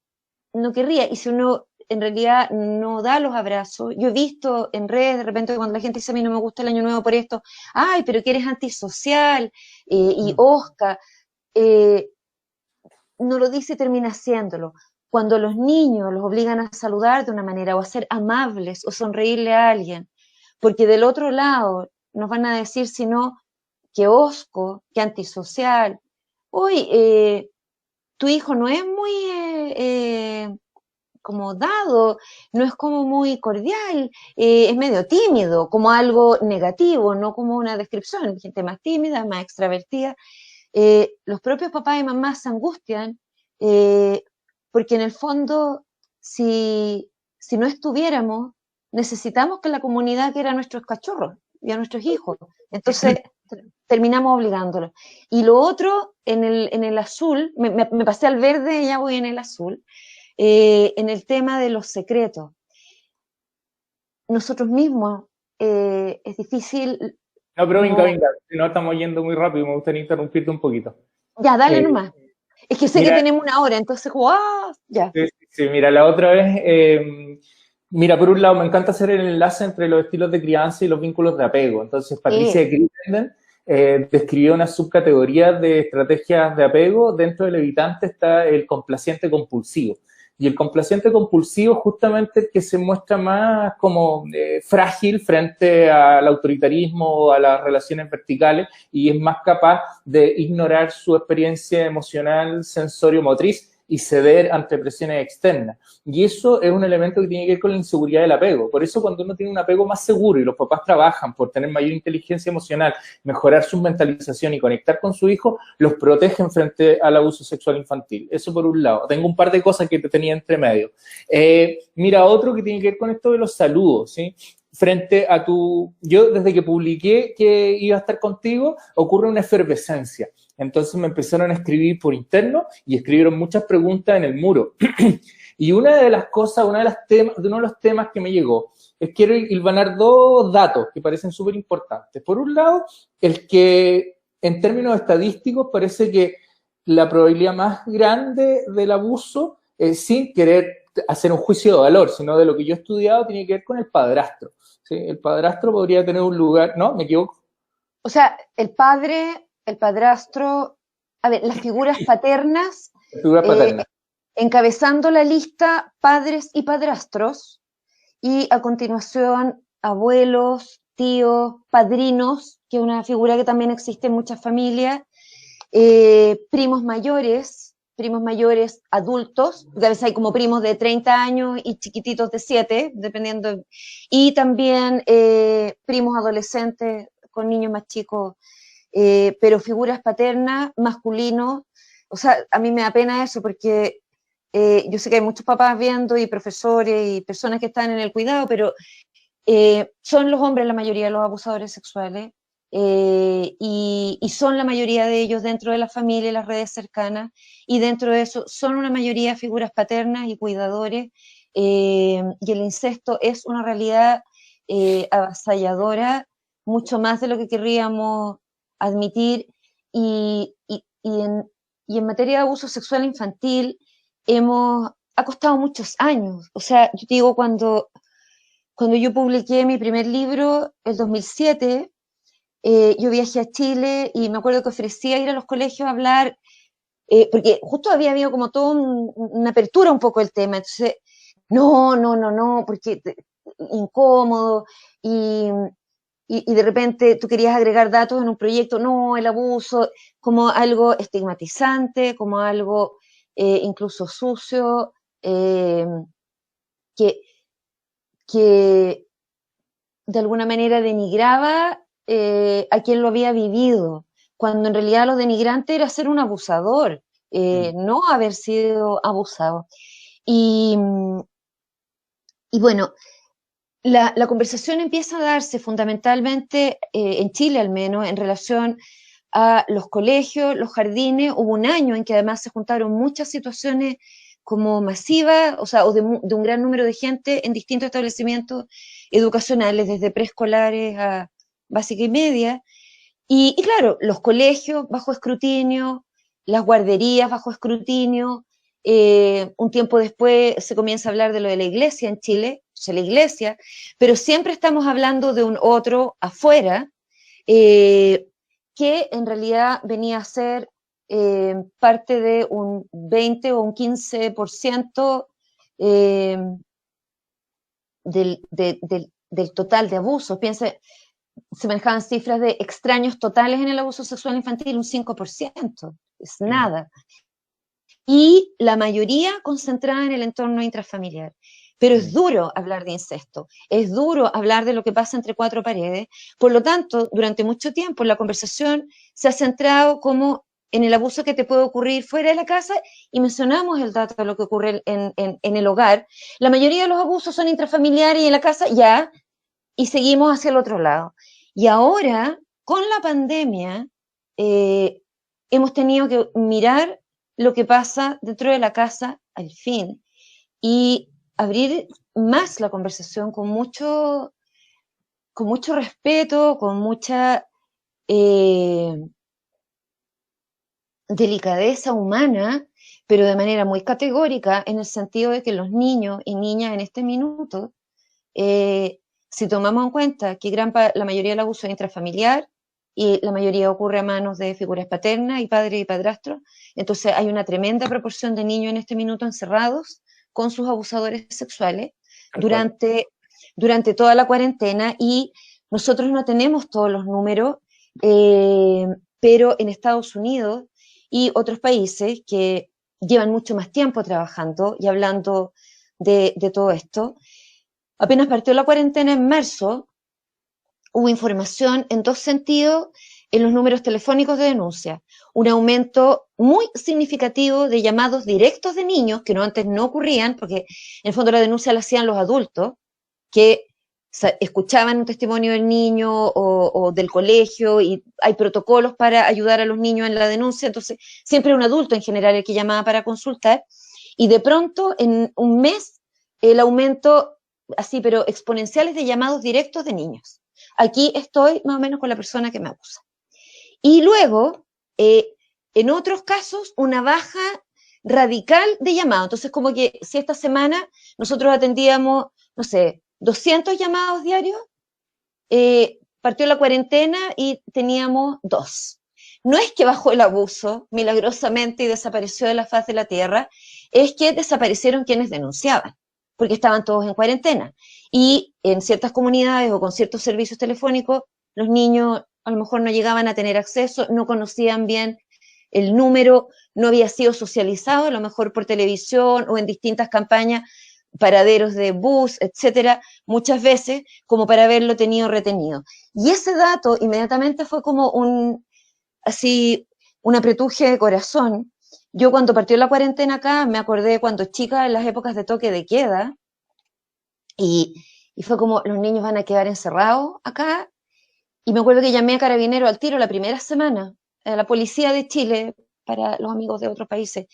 no querría, y si uno en realidad no da los abrazos, yo he visto en redes de repente cuando la gente dice a mí no me gusta el Año Nuevo por esto, ay, pero que eres antisocial, y Oscar, no lo dice y termina haciéndolo. Cuando los niños los obligan a saludar de una manera o a ser amables o sonreírle a alguien, porque del otro lado nos van a decir sino que osco, que antisocial, hoy tu hijo no es muy como dado, no es como muy cordial, es medio tímido, como algo negativo, no como una descripción, gente más tímida, más extravertida. Los propios papás y mamás se angustian porque en el fondo, si no estuviéramos, necesitamos que la comunidad quiera a nuestros cachorros y a nuestros hijos. Entonces, terminamos obligándolos. Y lo otro, en el azul, me pasé al verde y ya voy en el azul, en el tema de los secretos. Nosotros mismos, es difícil... No, pero No, venga, si no estamos yendo muy rápido, me gustaría interrumpirte un poquito. ya, dale Eh, nomás. Es que sé que mira, tenemos una hora, entonces, ¡guau! Ya. sí, sí, sí, mira, la otra vez, mira, por un lado me encanta hacer el enlace entre los estilos de crianza y los vínculos de apego. Entonces, Patricia Crittenden describió una subcategoría de estrategias de apego. Dentro del evitante está el complaciente compulsivo. Y el complaciente compulsivo justamente el que se muestra más como frágil frente al autoritarismo o a las relaciones verticales y es más capaz de ignorar su experiencia emocional, sensorio-motriz y ceder ante presiones externas. Y eso es un elemento que tiene que ver con la inseguridad del apego. Por eso cuando uno tiene un apego más seguro y los papás trabajan por tener mayor inteligencia emocional, mejorar su mentalización y conectar con su hijo, los protegen frente al abuso sexual infantil. Eso por un lado. Tengo un par de cosas que te tenía entre medio. Mira, otro que tiene que ver con esto de los saludos, ¿sí? Frente a yo desde que publiqué que iba a estar contigo, ocurre una efervescencia. Entonces me empezaron a escribir por interno y escribieron muchas preguntas en el muro. Y una de las cosas, uno de los temas que me llegó, es quiero hilvanar dos datos que parecen súper importantes. Por un lado, el que en términos estadísticos parece que la probabilidad más grande del abuso, sin querer hacer un juicio de valor, sino de lo que yo he estudiado, tiene que ver con el padrastro. ¿Sí? El padrastro podría tener un lugar, ¿no? ¿Me equivoco? O sea, el padre, el padrastro, a ver, las figuras paternas, Figura paterna. encabezando la lista padres y padrastros, y a continuación abuelos, tíos, padrinos, que es una figura que también existe en muchas familias, primos mayores adultos, porque a veces hay como primos de 30 años y chiquititos de 7, dependiendo, y también primos adolescentes con niños más chicos, pero figuras paternas, masculinos. O sea, a mí me da pena eso porque yo sé que hay muchos papás viendo y profesores y personas que están en el cuidado, pero son los hombres la mayoría de los abusadores sexuales, y son la mayoría de ellos dentro de la familia y las redes cercanas, y dentro de eso son una mayoría de figuras paternas y cuidadores, y el incesto es una realidad avasalladora, mucho más de lo que querríamos admitir, y, y, y, en, y en materia de abuso sexual infantil ha costado muchos años. O sea, yo te digo, cuando yo publiqué mi primer libro, el 2007, yo viajé a Chile y me acuerdo que ofrecía ir a los colegios a hablar, porque justo había habido como toda una apertura un poco del tema. Entonces, no, porque incómodo, y, y de repente tú querías agregar datos en un proyecto, no, el abuso, como algo estigmatizante, como algo incluso sucio, que, que de alguna manera denigraba a quien lo había vivido, cuando en realidad lo denigrante era ser un abusador, no haber sido abusado. Y bueno, la conversación empieza a darse fundamentalmente, en Chile al menos, en relación a los colegios, los jardines. Hubo un año en que además se juntaron muchas situaciones como masivas, o sea, de un gran número de gente en distintos establecimientos educacionales, desde preescolares a básica y media. Y claro, los colegios bajo escrutinio, las guarderías bajo escrutinio. Un tiempo después se comienza a hablar de lo de la iglesia en Chile, o sea, la iglesia, pero siempre estamos hablando de un otro afuera, que en realidad venía a ser parte de un 20 o un 15% del total de abusos. Piensa, se manejaban cifras de extraños totales en el abuso sexual infantil, un 5%, es nada. Y la mayoría concentrada en el entorno intrafamiliar. Pero es duro hablar de incesto, es duro hablar de lo que pasa entre cuatro paredes. Por lo tanto, durante mucho tiempo la conversación se ha centrado como en el abuso que te puede ocurrir fuera de la casa, y mencionamos el dato de lo que ocurre en el hogar. La mayoría de los abusos son intrafamiliares y en la casa ya, y seguimos hacia el otro lado. Y ahora, con la pandemia, hemos tenido que mirar lo que pasa dentro de la casa al fin, y abrir más la conversación con mucho respeto, con mucha delicadeza humana, pero de manera muy categórica, en el sentido de que los niños y niñas en este minuto, si tomamos en cuenta que la mayoría del abuso es intrafamiliar y la mayoría ocurre a manos de figuras paternas y padres y padrastros, entonces hay una tremenda proporción de niños en este minuto encerrados con sus abusadores sexuales durante toda la cuarentena, y nosotros no tenemos todos los números, pero en Estados Unidos y otros países que llevan mucho más tiempo trabajando y hablando de todo esto, apenas partió la cuarentena en marzo, hubo información en dos sentidos en los números telefónicos de denuncia. Un aumento muy significativo de llamados directos de niños, que antes no ocurrían, porque en el fondo la denuncia la hacían los adultos, que escuchaban un testimonio del niño o del colegio, y hay protocolos para ayudar a los niños en la denuncia, entonces siempre un adulto en general el que llamaba para consultar, y de pronto en un mes el aumento así, pero exponenciales, de llamados directos de niños. Aquí estoy más o menos con la persona que me acusa. Y luego, en otros casos, una baja radical de llamados. Entonces, como que si esta semana nosotros atendíamos, no sé, 200 llamados diarios, partió la cuarentena y teníamos 2. No es que bajó el abuso milagrosamente y desapareció de la faz de la tierra, es que desaparecieron quienes denunciaban, porque estaban todos en cuarentena. Y en ciertas comunidades o con ciertos servicios telefónicos, los niños a lo mejor no llegaban a tener acceso, no conocían bien el número, no había sido socializado, a lo mejor por televisión o en distintas campañas, paraderos de bus, etcétera, muchas veces, como para haberlo tenido retenido. Y ese dato inmediatamente fue como un apretuje de corazón. Yo cuando partió la cuarentena acá, me acordé cuando chica, en las épocas de toque de queda, y fue como, los niños van a quedar encerrados acá, y me acuerdo que llamé a Carabineros al tiro la primera semana, a la policía de Chile, para los amigos de otros países,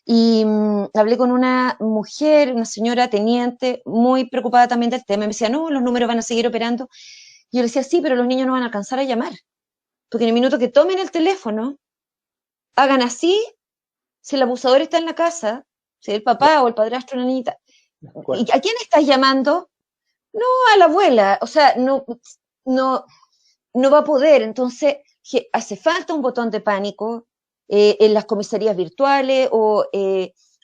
y hablé con una mujer, una señora teniente, muy preocupada también del tema, y me decía, no, los números van a seguir operando. Y yo le decía, sí, pero los niños no van a alcanzar a llamar, porque en el minuto que tomen el teléfono, hagan así, si el abusador está en la casa, si el papá o el padrastro de la niñita, ¿y a quién estás llamando? No, a la abuela, o sea, no va a poder. Entonces hace falta un botón de pánico en las comisarías virtuales, o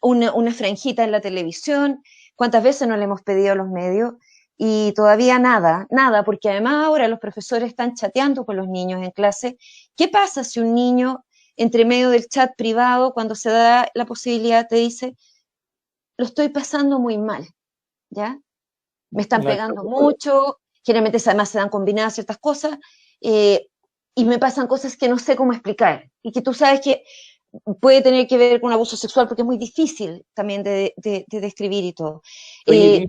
una franjita en la televisión. ¿Cuántas veces no le hemos pedido a los medios? Y todavía nada, porque además ahora los profesores están chateando con los niños en clase. ¿Qué pasa si un niño, entre medio del chat privado, cuando se da la posibilidad, te dice, lo estoy pasando muy mal, ¿ya? Me están pegando mucho, generalmente además se dan combinadas ciertas cosas, y me pasan cosas que no sé cómo explicar, y que tú sabes que puede tener que ver con abuso sexual, porque es muy difícil también de describir y todo. Oye,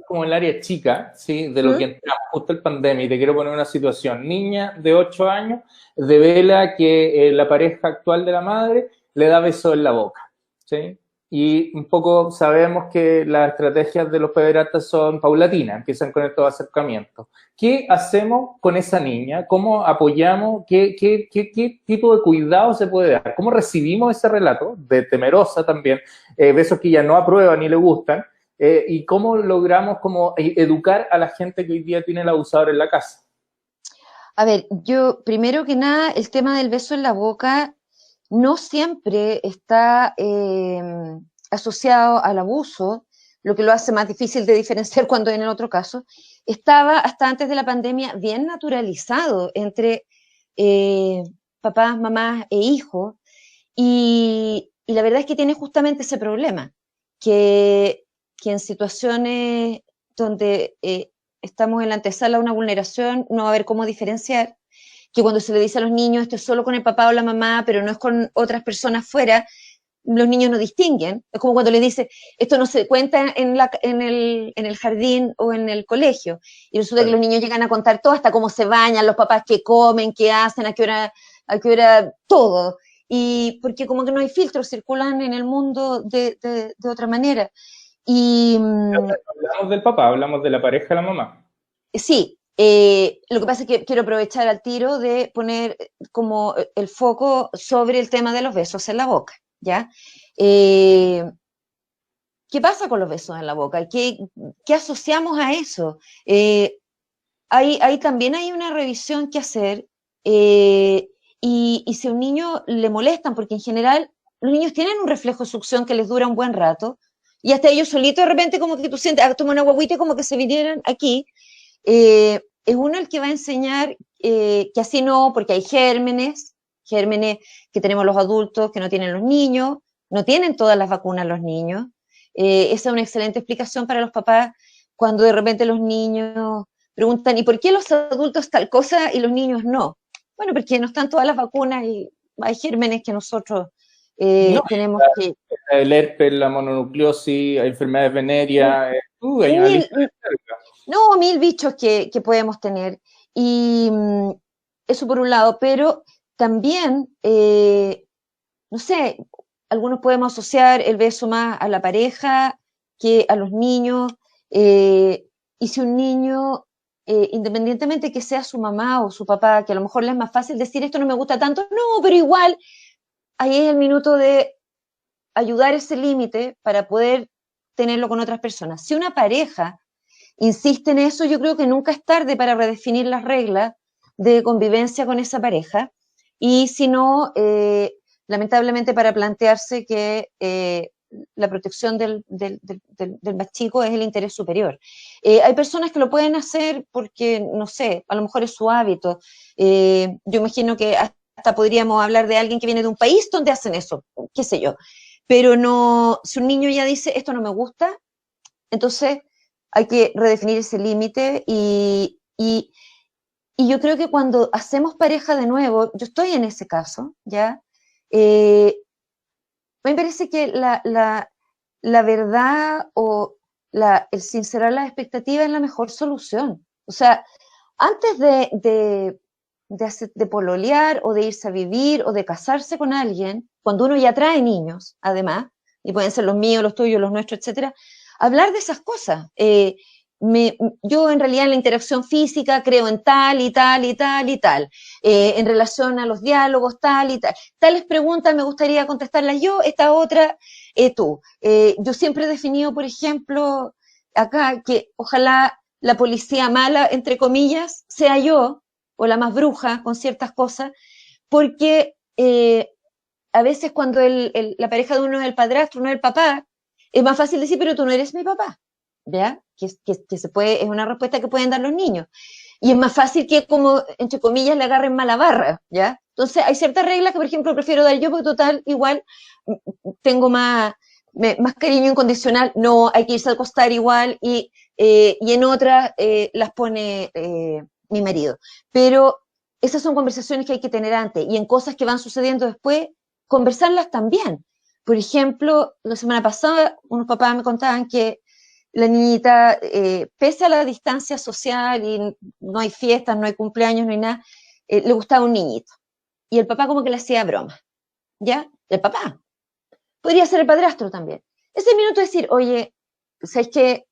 como el área chica, ¿sí? De lo que entramos justo en pandemia, y te quiero poner una situación. Niña de 8 años revela que la pareja actual de la madre le da besos en la boca, ¿sí? Y un poco sabemos que las estrategias de los pederastas son paulatinas, empiezan con estos acercamientos. ¿Qué hacemos con esa niña? ¿Cómo apoyamos? ¿Qué tipo de cuidado se puede dar? ¿Cómo recibimos ese relato de temerosa también? Besos que ella no aprueba ni le gustan. ¿Y cómo logramos como educar a la gente que hoy día tiene el abusador en la casa? A ver, yo, primero que nada, el tema del beso en la boca no siempre está asociado al abuso, lo que lo hace más difícil de diferenciar cuando en el otro caso. Estaba hasta antes de la pandemia bien naturalizado entre papás, mamás e hijos, y la verdad es que tiene justamente ese problema, que, que en situaciones donde estamos en la antesala de una vulneración, no va a haber cómo diferenciar, que cuando se le dice a los niños esto es solo con el papá o la mamá, pero no es con otras personas fuera, los niños no distinguen. Es como cuando les dice esto no se cuenta en el jardín o en el colegio, y resulta que los niños llegan a contar todo, hasta cómo se bañan, los papás qué comen, qué hacen, a qué hora, todo. Y porque como que no hay filtros, circulan en el mundo de otra manera. Y Hablamos del papá, hablamos de la pareja de la mamá. sí, lo que pasa es que quiero aprovechar al tiro de poner como el foco sobre el tema de los besos en la boca, ¿ya? ¿Qué pasa con los besos en la boca? ¿Qué asociamos a eso? Ahí también hay una revisión que hacer, y si a un niño le molestan, porque en general los niños tienen un reflejo de succión que les dura un buen rato, y hasta ellos solitos de repente como que tú sientes, toma una guaguita y como que se vinieran aquí, es uno el que va a enseñar que así no, porque hay gérmenes que tenemos los adultos, que no tienen los niños, no tienen todas las vacunas los niños. Esa es una excelente explicación para los papás cuando de repente los niños preguntan, ¿y por qué los adultos tal cosa y los niños no? Bueno, porque no están todas las vacunas y hay gérmenes que nosotros tenemos que... El herpes, la mononucleosis, enfermedades venéreas, hay una lista de No, mil bichos que podemos tener. Y eso por un lado, pero también, no sé, algunos podemos asociar el beso más a la pareja que a los niños. Y si un niño, independientemente que sea su mamá o su papá, que a lo mejor le es más fácil decir esto no me gusta tanto, no, pero igual, ahí es el minuto de ayudar ese límite para poder tenerlo con otras personas. Si una pareja insiste en eso, yo creo que nunca es tarde para redefinir las reglas de convivencia con esa pareja, y si no, lamentablemente para plantearse que la protección del más chico es el interés superior. Hay personas que lo pueden hacer porque, no sé, a lo mejor es su hábito. Yo imagino que hasta podríamos hablar de alguien que viene de un país donde hacen eso, qué sé yo. Pero no, si un niño ya dice, esto no me gusta, entonces hay que redefinir ese límite, y yo creo que cuando hacemos pareja de nuevo, yo estoy en ese caso, ¿ya? Me parece que la verdad o el sincerar las expectativas es la mejor solución. O sea, antes de pololear o de irse a vivir o de casarse con alguien, cuando uno ya trae niños, además, y pueden ser los míos, los tuyos, los nuestros, etcétera, hablar de esas cosas. Yo en realidad en la interacción física creo en tal y tal y tal y tal, en relación a los diálogos tal y tal, tales preguntas me gustaría contestarlas yo, esta otra tú. Yo siempre he definido, por ejemplo, acá que ojalá la policía mala, entre comillas, sea yo, o la más bruja con ciertas cosas, porque a veces cuando la pareja de uno es el padrastro, uno es el papá, es más fácil decir, pero tú no eres mi papá, ¿ya? Que se puede, es una respuesta que pueden dar los niños. Y es más fácil que, como, entre comillas, le agarren mala barra, ¿ya? Entonces, hay ciertas reglas que, por ejemplo, prefiero dar yo, porque total, igual, tengo más cariño incondicional, no, hay que irse a acostar igual, y en otras las pone mi marido. Pero esas son conversaciones que hay que tener antes, y en cosas que van sucediendo después, conversarlas también. Por ejemplo, la semana pasada unos papás me contaban que la niñita, pese a la distancia social y no hay fiestas, no hay cumpleaños, no hay nada, le gustaba un niñito. Y el papá como que le hacía broma, ¿ya? El papá. Podría ser el padrastro también. Ese minuto es decir, oye, ¿sabes qué?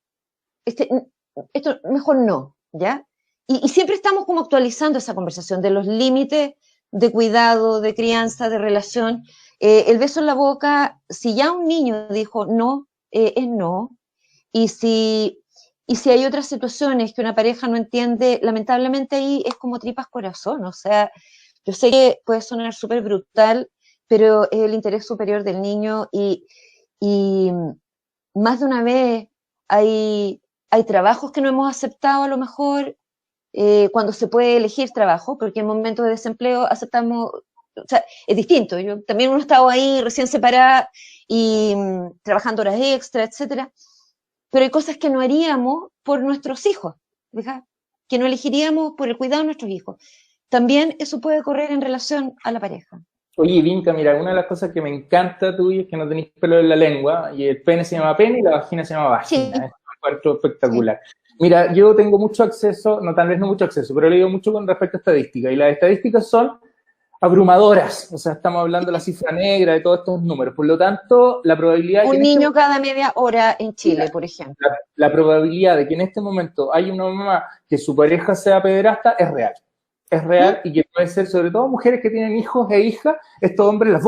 Esto mejor no, ¿ya? Y siempre estamos como actualizando esa conversación de los límites de cuidado, de crianza, de relación. El beso en la boca, si ya un niño dijo no, es no. Y si hay otras situaciones que una pareja no entiende, lamentablemente ahí es como tripas corazón. O sea, yo sé que puede sonar súper brutal, pero es el interés superior del niño y más de una vez hay trabajos que no hemos aceptado a lo mejor, cuando se puede elegir trabajo, porque en momentos de desempleo aceptamos, o sea, es distinto. Yo también uno estaba ahí recién separada y trabajando horas extra, etcétera. Pero hay cosas que no haríamos por nuestros hijos, ¿verdad? Que no elegiríamos por el cuidado de nuestros hijos. También eso puede ocurrir en relación a la pareja. Oye, Vinca, mira, una de las cosas que me encanta tuyo es que no tenéis pelo en la lengua, y el pene se llama pene y la vagina se llama vagina. Sí. Es un cuarto espectacular. Sí. Mira, yo tengo mucho acceso, no tal vez no mucho acceso, pero he leído mucho con respecto a estadísticas, y las estadísticas son abrumadoras. O sea, estamos hablando de la cifra negra, de todos estos números. Por lo tanto, la probabilidad de que un niño cada media hora en Chile, por ejemplo. La probabilidad de que en este momento haya una mamá que su pareja sea pederasta es real. Es real y que puede ser, sobre todo mujeres que tienen hijos e hijas, estos hombres las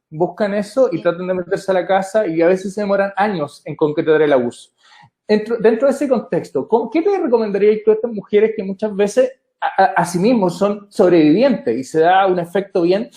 buscan eso y tratan de meterse a la casa y a veces se demoran años en concretar el abuso. Dentro de ese contexto, ¿qué le recomendarías tú a estas mujeres que muchas veces a sí mismos son sobrevivientes y se da un efecto bien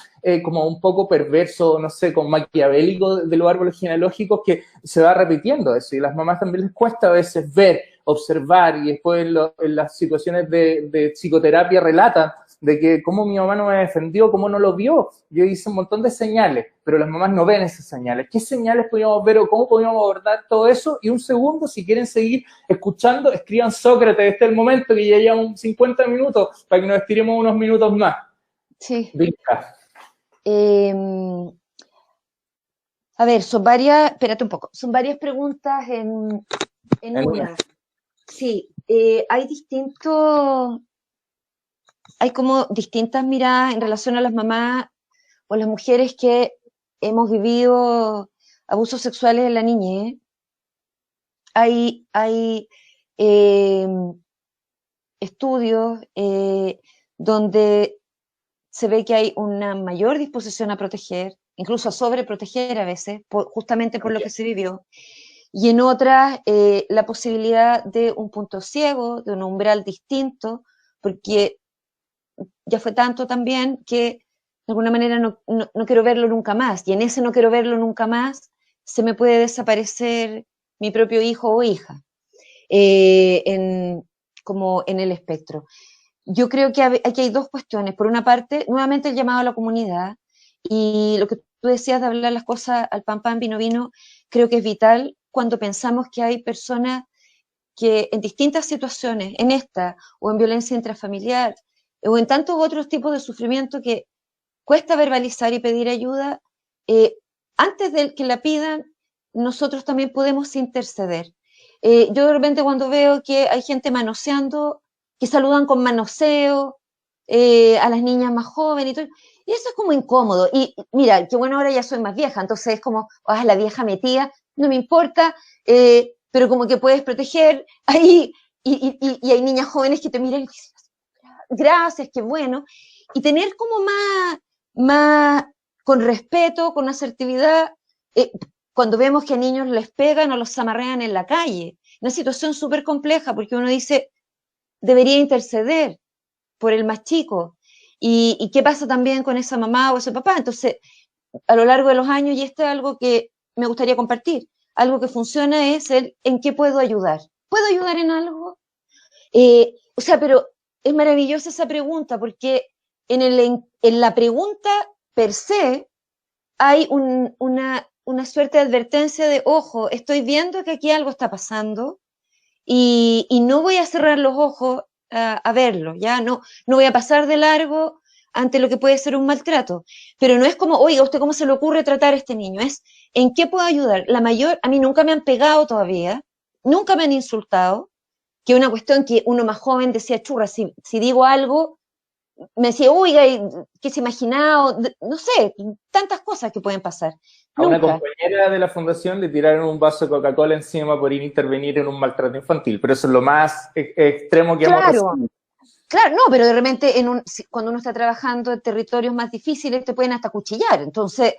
como un poco perverso, no sé, como maquiavélico de los árboles genealógicos, que se va repitiendo eso, y a las mamás también les cuesta a veces ver, observar, y después en las situaciones de psicoterapia relatan de que cómo mi mamá no me defendió, cómo no lo vio. Yo hice un montón de señales, pero las mamás no ven esas señales. ¿Qué señales podíamos ver o cómo podíamos abordar todo eso? Y un segundo, si quieren seguir escuchando, escriban Sócrates, este es el momento, que ya llevamos 50 minutos, para que nos estiremos unos minutos más. Sí. Vinca. A ver, son varias, espérate un poco, son varias preguntas en una. Sí, hay como distintas miradas en relación a las mamás o las mujeres que hemos vivido abusos sexuales en la niñez. Hay estudios donde se ve que hay una mayor disposición a proteger, incluso a sobreproteger a veces, justamente por lo que se vivió. Y en otras, la posibilidad de un punto ciego, de un umbral distinto, porque ya fue tanto también que de alguna manera no quiero verlo nunca más. Y en ese no quiero verlo nunca más, se me puede desaparecer mi propio hijo o hija, como en el espectro. Yo creo que aquí hay dos cuestiones. Por una parte, nuevamente el llamado a la comunidad, y lo que tú decías de hablar las cosas al pan pan, vino vino, creo que es vital cuando pensamos que hay personas que en distintas situaciones, en esta o en violencia intrafamiliar o en tantos otros tipos de sufrimiento que cuesta verbalizar y pedir ayuda, antes de que la pidan, nosotros también podemos interceder. Yo de repente cuando veo que hay gente manoseando, que saludan con manoseo a las niñas más jóvenes y todo, y eso es como incómodo. Y mira, que bueno, ahora ya soy más vieja, entonces es como, la vieja metida, no me importa, pero como que puedes proteger ahí, y hay niñas jóvenes que te miran y dicen, gracias, qué bueno, y tener como más con respeto, con asertividad, cuando vemos que a niños les pegan o los amarrean en la calle. Una situación súper compleja, porque uno dice, debería interceder por el más chico. ¿Y qué pasa también con esa mamá o ese papá? Entonces, a lo largo de los años, y esto es algo que me gustaría compartir, algo que funciona es ¿en qué puedo ayudar? ¿Puedo ayudar en algo? O sea, pero es maravillosa esa pregunta, porque en la pregunta per se hay una suerte de advertencia de, ojo, estoy viendo que aquí algo está pasando y no voy a cerrar los ojos a verlo, ¿ya? No voy a pasar de largo ante lo que puede ser un maltrato. Pero no es como, oiga, ¿usted cómo se le ocurre tratar a este niño? Es, ¿en qué puedo ayudar? A mí nunca me han pegado todavía, nunca me han insultado, que es una cuestión que uno más joven decía, churra, si digo algo, me decía, oiga, ¿qué se imaginado? No sé, tantas cosas que pueden pasar. A una compañera de la fundación le tiraron un vaso de Coca-Cola encima por intervenir en un maltrato infantil, pero eso es lo más extremo que hemos recibido. Claro, no, pero de repente cuando uno está trabajando en territorios más difíciles te pueden hasta cuchillar, entonces,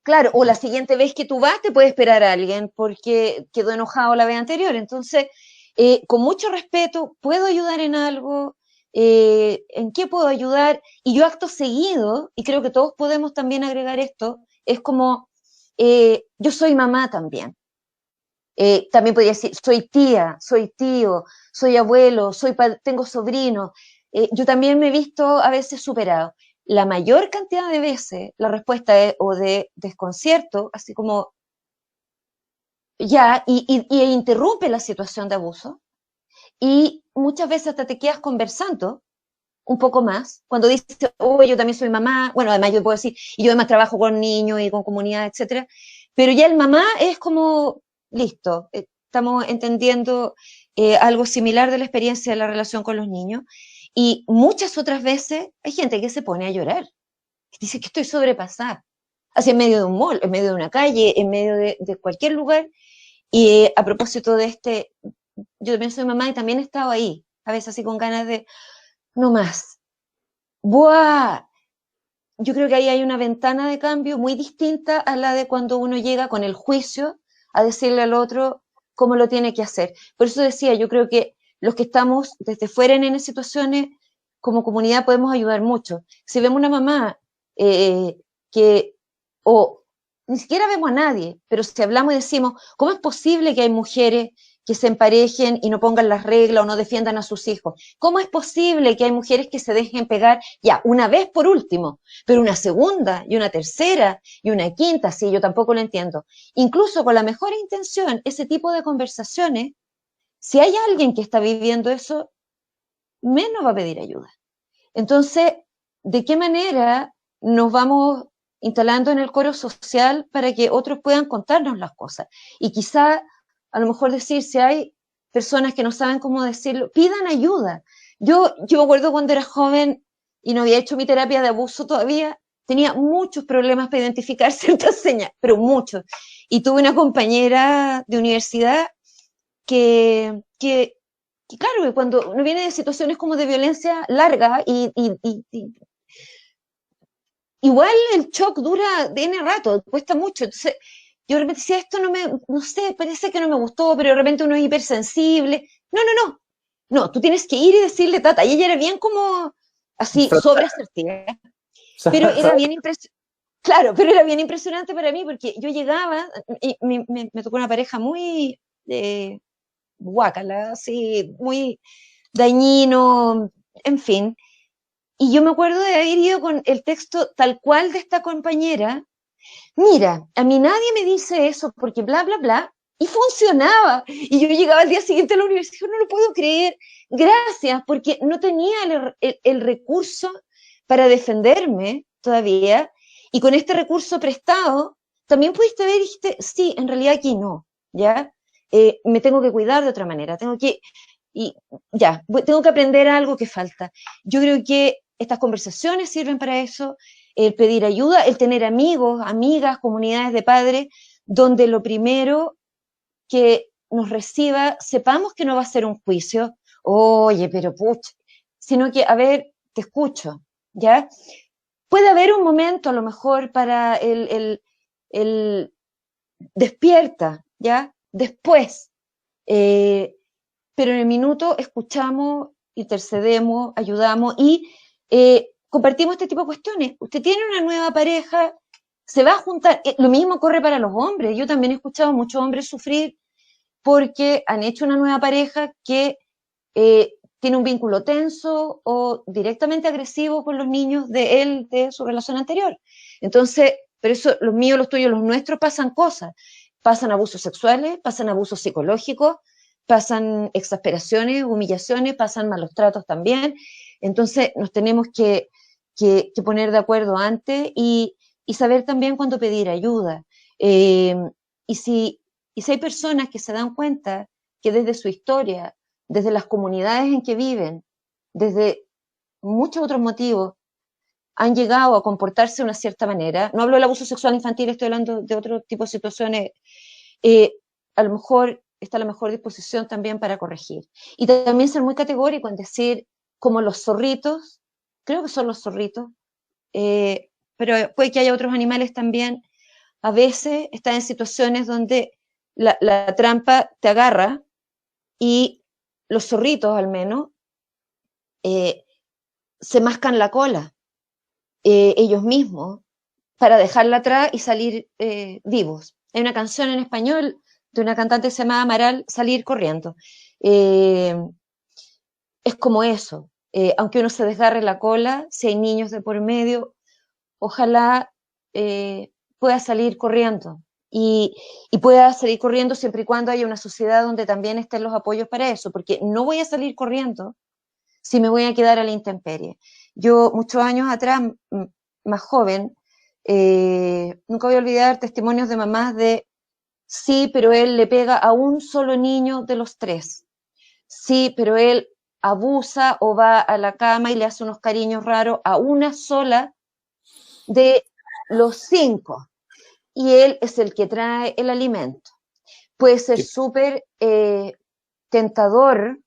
claro, o la siguiente vez que tú vas te puede esperar a alguien porque quedó enojado la vez anterior, entonces, con mucho respeto, ¿puedo ayudar en algo? ¿En qué puedo ayudar? Y yo acto seguido, y creo que todos podemos también agregar esto, es como, yo soy mamá también. También podría decir, soy tía, soy tío, soy abuelo, tengo sobrino. Yo también me he visto a veces superado. La mayor cantidad de veces la respuesta es o de desconcierto, así como ya, y interrumpe la situación de abuso. Y muchas veces hasta te quedas conversando un poco más, cuando dices, oh, yo también soy mamá, bueno, además yo puedo decir, y yo además trabajo con niños y con comunidades, etcétera, pero ya el mamá es como, listo, estamos entendiendo algo similar de la experiencia de la relación con los niños, y muchas otras veces hay gente que se pone a llorar, que dice que estoy sobrepasada, así en medio de un mall, en medio de una calle, en medio de cualquier lugar, y a propósito de yo también soy mamá y también he estado ahí, a veces así con ganas de, no más. ¡Buah! Yo creo que ahí hay una ventana de cambio muy distinta a la de cuando uno llega con el juicio a decirle al otro cómo lo tiene que hacer. Por eso decía, yo creo que los que estamos desde fuera en esas situaciones, como comunidad podemos ayudar mucho. Si vemos una mamá o ni siquiera vemos a nadie, pero si hablamos y decimos, ¿cómo es posible que hay mujeres que se emparejen y no pongan las reglas o no defiendan a sus hijos? ¿Cómo es posible que hay mujeres que se dejen pegar ya una vez por último, pero una segunda y una tercera y una quinta? Sí, yo tampoco lo entiendo. Incluso con la mejor intención, ese tipo de conversaciones, si hay alguien que está viviendo eso, menos va a pedir ayuda. Entonces, ¿de qué manera nos vamos instalando en el coro social para que otros puedan contarnos las cosas? Y quizá, a lo mejor decir, si hay personas que no saben cómo decirlo, pidan ayuda. Yo me acuerdo cuando era joven y no había hecho mi terapia de abuso todavía, tenía muchos problemas para identificar ciertas señas, pero muchos. Y tuve una compañera de universidad que claro, que cuando uno viene de situaciones como de violencia larga igual el shock dura de N rato, cuesta mucho. Entonces, yo de repente decía, esto no sé, parece que no me gustó, pero de repente uno es hipersensible. No, tú tienes que ir y decirle, tata. Y ella era bien como así, sobreasertiva. Pero era bien impresionante. Claro, pero era bien impresionante para mí porque yo llegaba y me tocó una pareja muy guácala, así, muy dañino, en fin. Y yo me acuerdo de haber ido con el texto tal cual de esta compañera. Mira, a mí nadie me dice eso porque bla, bla, bla. Y funcionaba. Y yo llegaba al día siguiente a la universidad, no lo puedo creer. Gracias, porque no tenía el recurso para defenderme todavía. Y con este recurso prestado, también pudiste ver y dijiste, sí, en realidad aquí no, ¿ya? Me tengo que cuidar de otra manera, tengo que aprender algo que falta. Yo creo que estas conversaciones sirven para eso, el pedir ayuda, el tener amigos, amigas, comunidades de padres, donde lo primero que nos reciba, sepamos que no va a ser un juicio, oye, pero pucha, sino que, a ver, te escucho, ¿ya? Puede haber un momento a lo mejor para el despierta, ¿ya? Después, pero en el minuto escuchamos, intercedemos, ayudamos y compartimos este tipo de cuestiones. Usted tiene una nueva pareja, se va a juntar, lo mismo corre para los hombres. Yo también he escuchado a muchos hombres sufrir porque han hecho una nueva pareja que tiene un vínculo tenso o directamente agresivo con los niños de su relación anterior. Entonces, pero eso, los míos, los tuyos, los nuestros, pasan cosas. Pasan abusos sexuales, pasan abusos psicológicos, pasan exasperaciones, humillaciones, pasan malos tratos también. Entonces nos tenemos que que poner de acuerdo antes y saber también cuándo pedir ayuda. Y si hay personas que se dan cuenta que desde su historia, desde las comunidades en que viven, desde muchos otros motivos, han llegado a comportarse de una cierta manera, no hablo del abuso sexual infantil, estoy hablando de otro tipo de situaciones, a lo mejor está a la mejor disposición también para corregir. Y también ser muy categórico en decir, como los zorritos, creo que son los zorritos, pero puede que haya otros animales también, a veces están en situaciones donde la trampa te agarra y los zorritos al menos se mascan la cola ellos mismos para dejarla atrás y salir vivos. Hay una canción en español de una cantante que se llama Amaral, Salir corriendo. Es como eso. Aunque uno se desgarre la cola, si hay niños de por medio, ojalá pueda salir corriendo. Y pueda salir corriendo siempre y cuando haya una sociedad donde también estén los apoyos para eso, porque no voy a salir corriendo si me voy a quedar a la intemperie. Yo, muchos años atrás, más joven, nunca voy a olvidar testimonios de mamás de, sí, pero él le pega a un solo niño de los 3. Sí, pero él abusa o va a la cama y le hace unos cariños raros a una sola de los 5. Y él es el que trae el alimento. Puede ser súper tentador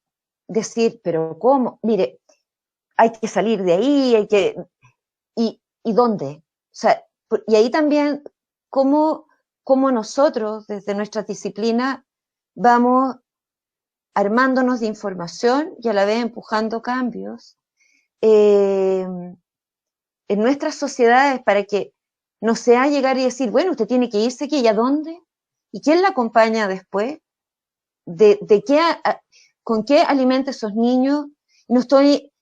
decir, pero ¿cómo? Mire, hay que salir de ahí, hay que... ¿Y dónde? O sea, y ahí también, ¿cómo nosotros, desde nuestra disciplina, vamos armándonos de información y a la vez empujando cambios en nuestras sociedades para que no sea llegar y decir, bueno, usted tiene que irse aquí, ¿y a dónde? ¿Y quién la acompaña después? ¿Con qué alimenta esos niños? No estoy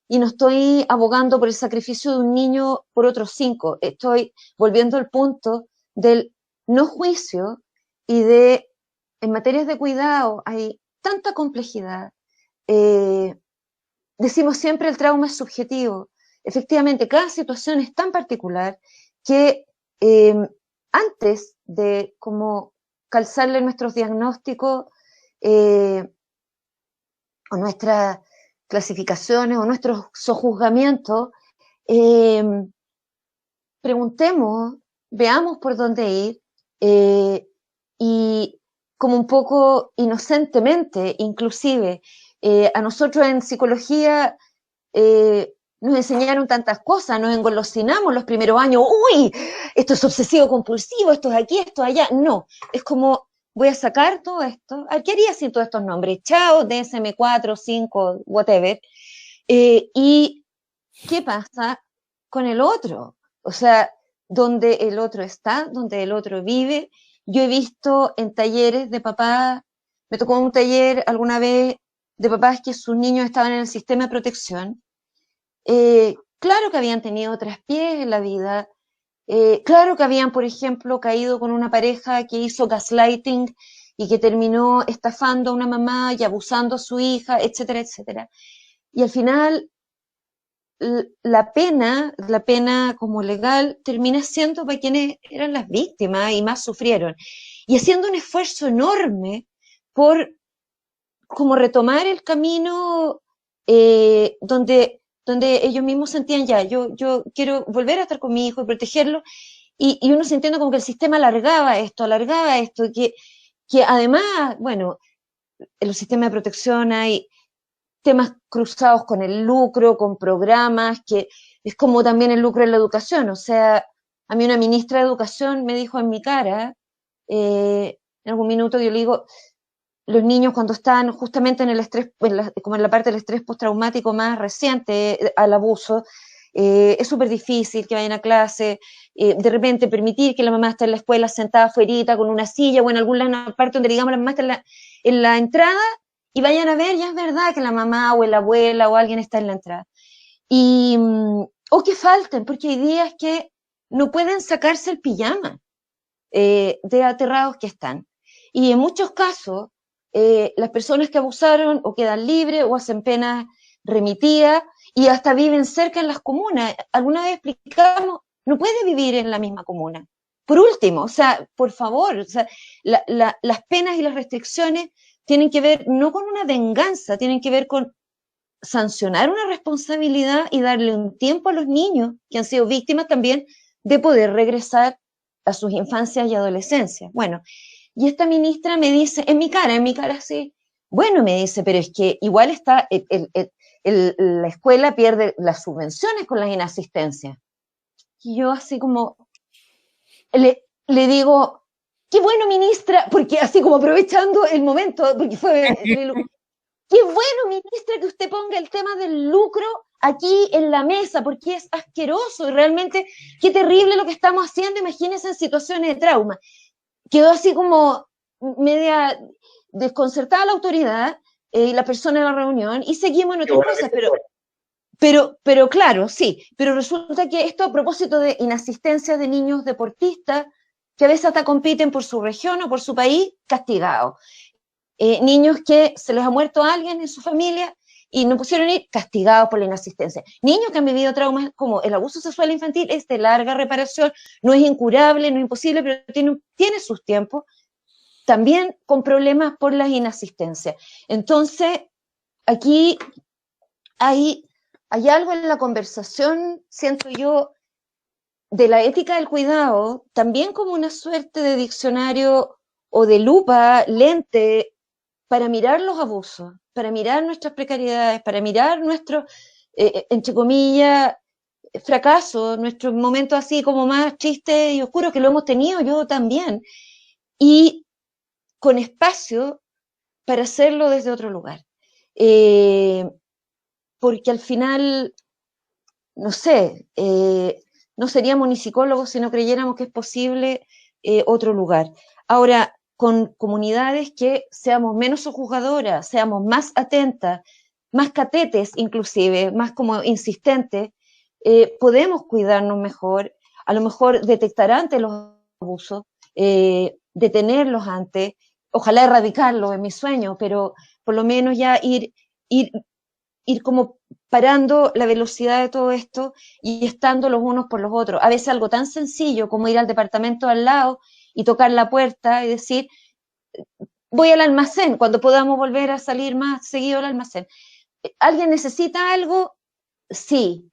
abogando por el sacrificio de un niño por otros 5. Estoy volviendo al punto del no juicio y en materias de cuidado hay tanta complejidad. Decimos siempre el trauma es subjetivo. Efectivamente, cada situación es tan particular que antes de como calzarle nuestros diagnósticos o nuestras clasificaciones o nuestros sojuzgamientos, preguntemos, veamos por dónde ir y como un poco inocentemente, inclusive, a nosotros en psicología nos enseñaron tantas cosas, nos engolosinamos los primeros años, uy, esto es obsesivo compulsivo, esto es aquí, esto es allá. No, es como voy a sacar todo esto. ¿Qué haría sin todos estos nombres? Chao, DSM-4, 5, whatever. ¿Y qué pasa con el otro? O sea, donde el otro está, donde el otro vive. Yo he visto en talleres de papás, me tocó un taller alguna vez de papás que sus niños estaban en el sistema de protección. Claro que habían tenido traspiés en la vida, claro que habían, por ejemplo, caído con una pareja que hizo gaslighting y que terminó estafando a una mamá y abusando a su hija, etcétera, etcétera. Y al final, la pena como legal termina siendo para quienes eran las víctimas y más sufrieron. Y haciendo un esfuerzo enorme por como retomar el camino donde ellos mismos sentían ya, yo quiero volver a estar con mi hijo y protegerlo, y uno sintiendo como que el sistema alargaba esto, que además, bueno, en los sistemas de protección hay temas cruzados con el lucro, con programas, que es como también el lucro en la educación, o sea, a mí una ministra de educación me dijo en mi cara, en algún minuto yo le digo, los niños cuando están justamente en el estrés, como en la parte del estrés postraumático más reciente al abuso, es súper difícil que vayan a clase, de repente permitir que la mamá esté en la escuela sentada afuera con una silla o en alguna parte donde digamos la mamá está en la entrada y vayan a ver, ya es verdad que la mamá o la abuela o alguien está en la entrada. O que falten, porque hay días que no pueden sacarse el pijama de aterrados que están. Y en muchos casos, las personas que abusaron o quedan libres o hacen penas remitidas y hasta viven cerca en las comunas. Alguna vez explicamos, no puede vivir en la misma comuna. Por último, o sea, por favor, o sea, las penas y las restricciones tienen que ver no con una venganza, tienen que ver con sancionar una responsabilidad y darle un tiempo a los niños que han sido víctimas también de poder regresar a sus infancias y adolescencias. Bueno, y esta ministra me dice, en mi cara así, bueno, me dice, pero es que igual está, la escuela pierde las subvenciones con las inasistencias. Y yo así como, le digo, qué bueno, ministra, porque así como aprovechando el momento, porque fue, qué bueno, ministra, que usted ponga el tema del lucro aquí en la mesa, porque es asqueroso y realmente qué terrible lo que estamos haciendo, imagínense en situaciones de trauma. Quedó así como media desconcertada la autoridad y la persona en la reunión y seguimos en otras cosas, pero claro, sí, pero resulta que esto a propósito de inasistencias de niños deportistas que a veces hasta compiten por su región o por su país, castigados. Niños que se les ha muerto a alguien en su familia y no pusieron ir, castigados por la inasistencia. Niños que han vivido traumas como el abuso sexual infantil, es de larga reparación, no es incurable, no es imposible, pero tiene sus tiempos, también con problemas por las inasistencias. Entonces, aquí hay algo en la conversación, siento yo, de la ética del cuidado, también como una suerte de diccionario o de lupa, lente, para mirar los abusos, para mirar nuestras precariedades, para mirar nuestros, entre comillas, fracasos, nuestros momentos así como más tristes y oscuros, que lo hemos tenido yo también, y con espacio para hacerlo desde otro lugar. Porque al final, no sé, no seríamos ni psicólogos si no creyéramos que es posible otro lugar. Ahora, con comunidades que seamos menos sojuzgadoras, seamos más atentas, más catetes inclusive, más como insistentes, podemos cuidarnos mejor, a lo mejor detectar antes los abusos, detenerlos antes, ojalá erradicarlos en mi sueño, pero por lo menos ya ir como parando la velocidad de todo esto y estando los unos por los otros. A veces algo tan sencillo como ir al departamento al lado y tocar la puerta y decir, voy al almacén, cuando podamos volver a salir más seguido al almacén. ¿Alguien necesita algo? Sí.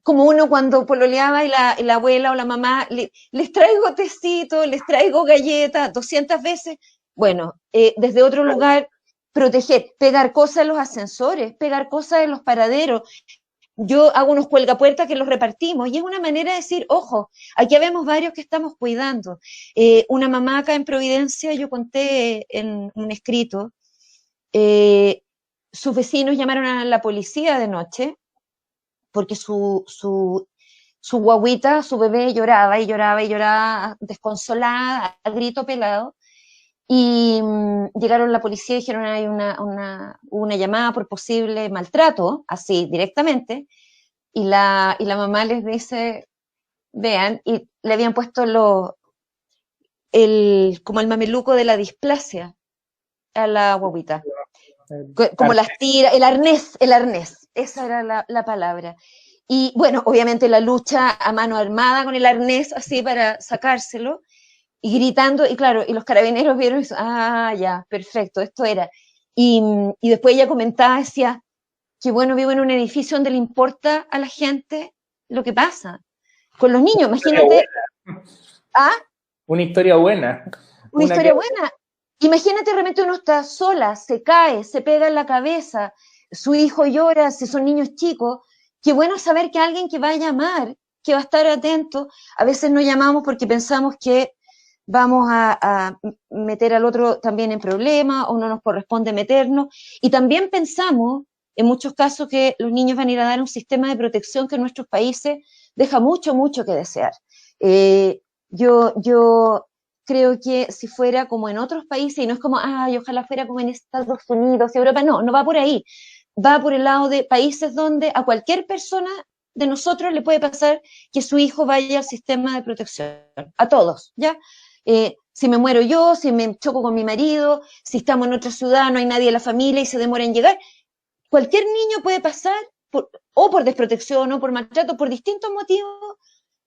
Como uno cuando pololeaba y la abuela o la mamá, les traigo tecito, les traigo galletas 200 veces. Bueno, desde otro lugar, proteger, pegar cosas en los ascensores, pegar cosas en los paraderos. Yo hago unos cuelgapuertas que los repartimos y es una manera de decir, ojo, aquí vemos varios que estamos cuidando. Una mamá acá en Providencia, yo conté en un escrito, sus vecinos llamaron a la policía de noche porque su guagüita, su bebé lloraba y lloraba y lloraba desconsolada, a grito pelado. Y llegaron la policía y dijeron hay una llamada por posible maltrato, así directamente, y la mamá les dice, vean, y le habían puesto como el mameluco de la displasia a la guaguita, como las tiras, el arnés, esa era la palabra. Y bueno, obviamente la lucha a mano armada con el arnés así para sacárselo, y gritando, y claro, y los carabineros vieron y ya, perfecto, esto era. Y después ella comentaba, decía, que bueno, vivo en un edificio donde le importa a la gente lo que pasa. Con los niños, imagínate. Una historia buena. Una historia buena. Imagínate, de repente uno está sola, se cae, se pega en la cabeza, su hijo llora, si son niños chicos. Qué bueno saber que alguien que va a llamar, que va a estar atento. A veces no llamamos porque pensamos que vamos a meter al otro también en problemas o no nos corresponde meternos. Y también pensamos, en muchos casos, que los niños van a ir a dar un sistema de protección que en nuestros países deja mucho, mucho que desear. Yo creo que si fuera como en otros países, y no es como, ojalá fuera como en Estados Unidos, Europa, no va por ahí. Va por el lado de países donde a cualquier persona de nosotros le puede pasar que su hijo vaya al sistema de protección. A todos, ¿ya? Si me muero yo, si me choco con mi marido, si estamos en otra ciudad, no hay nadie de la familia y se demora en llegar, cualquier niño puede pasar, o por desprotección, o por maltrato, por distintos motivos,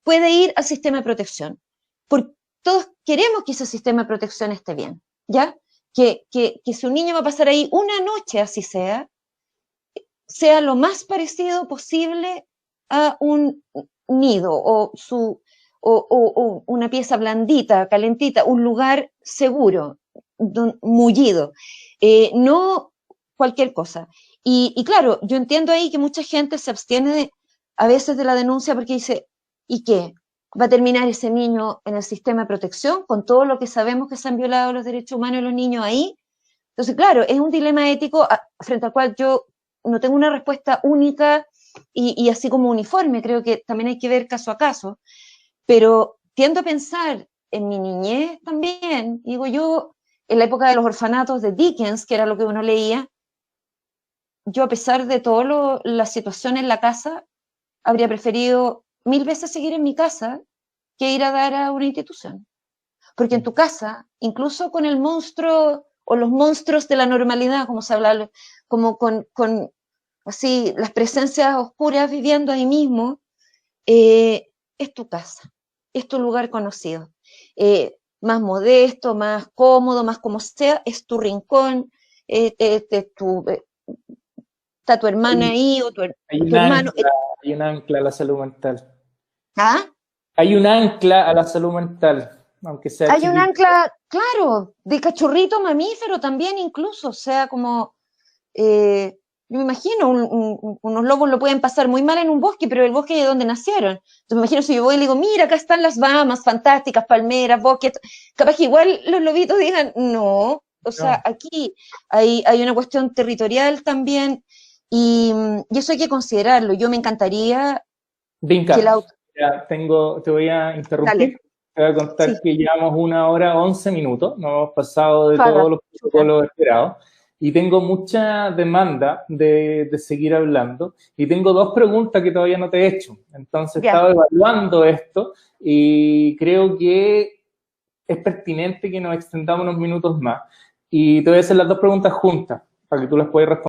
puede ir al sistema de protección. Porque todos queremos que ese sistema de protección esté bien, ¿ya? Que si un niño va a pasar ahí una noche, así sea lo más parecido posible a un nido o una pieza blandita, calentita, un lugar seguro, mullido, no cualquier cosa. Y claro, yo entiendo ahí que mucha gente se abstiene a veces de la denuncia porque dice, ¿y qué? ¿Va a terminar ese niño en el sistema de protección con todo lo que sabemos que se han violado los derechos humanos de los niños ahí? Entonces, claro, es un dilema ético frente al cual yo no tengo una respuesta única y así como uniforme, creo que también hay que ver caso a caso, pero tiendo a pensar en mi niñez también, digo yo, en la época de los orfanatos de Dickens, que era lo que uno leía, yo a pesar de toda la situación en la casa, habría preferido 1000 veces seguir en mi casa que ir a dar a una institución. Porque en tu casa, incluso con el monstruo o los monstruos de la normalidad, como se habla, como con así las presencias oscuras viviendo ahí mismo, es tu casa, es tu lugar conocido. Más modesto, más cómodo, más como sea, es tu rincón, está tu hermana ahí o tu hermano. Hay un ancla a la salud mental. ¿Ah? Hay un ancla a la salud mental, aunque sea Hay chiquito. un ancla, claro, de cachorrito mamífero también incluso, o sea, como, yo me imagino, unos lobos lo pueden pasar muy mal en un bosque, pero el bosque es de donde nacieron. Entonces me imagino si yo voy y le digo, mira, acá están las Bahamas fantásticas, palmeras, bosques, capaz que igual los lobitos digan, no, o sea, aquí hay una cuestión territorial también, y eso hay que considerarlo. Yo me encantaría Vinca, que el auto... ya te voy a interrumpir. Dale. Te voy a contar Sí. que llevamos 1 hora 11 minutos, nos hemos pasado de todos los protocolos esperados y tengo mucha demanda de seguir hablando y tengo 2 preguntas que todavía no te he hecho. Entonces he estado evaluando esto y creo que es pertinente que nos extendamos unos minutos más. Y te voy a hacer las 2 preguntas juntas para que tú las puedas responder.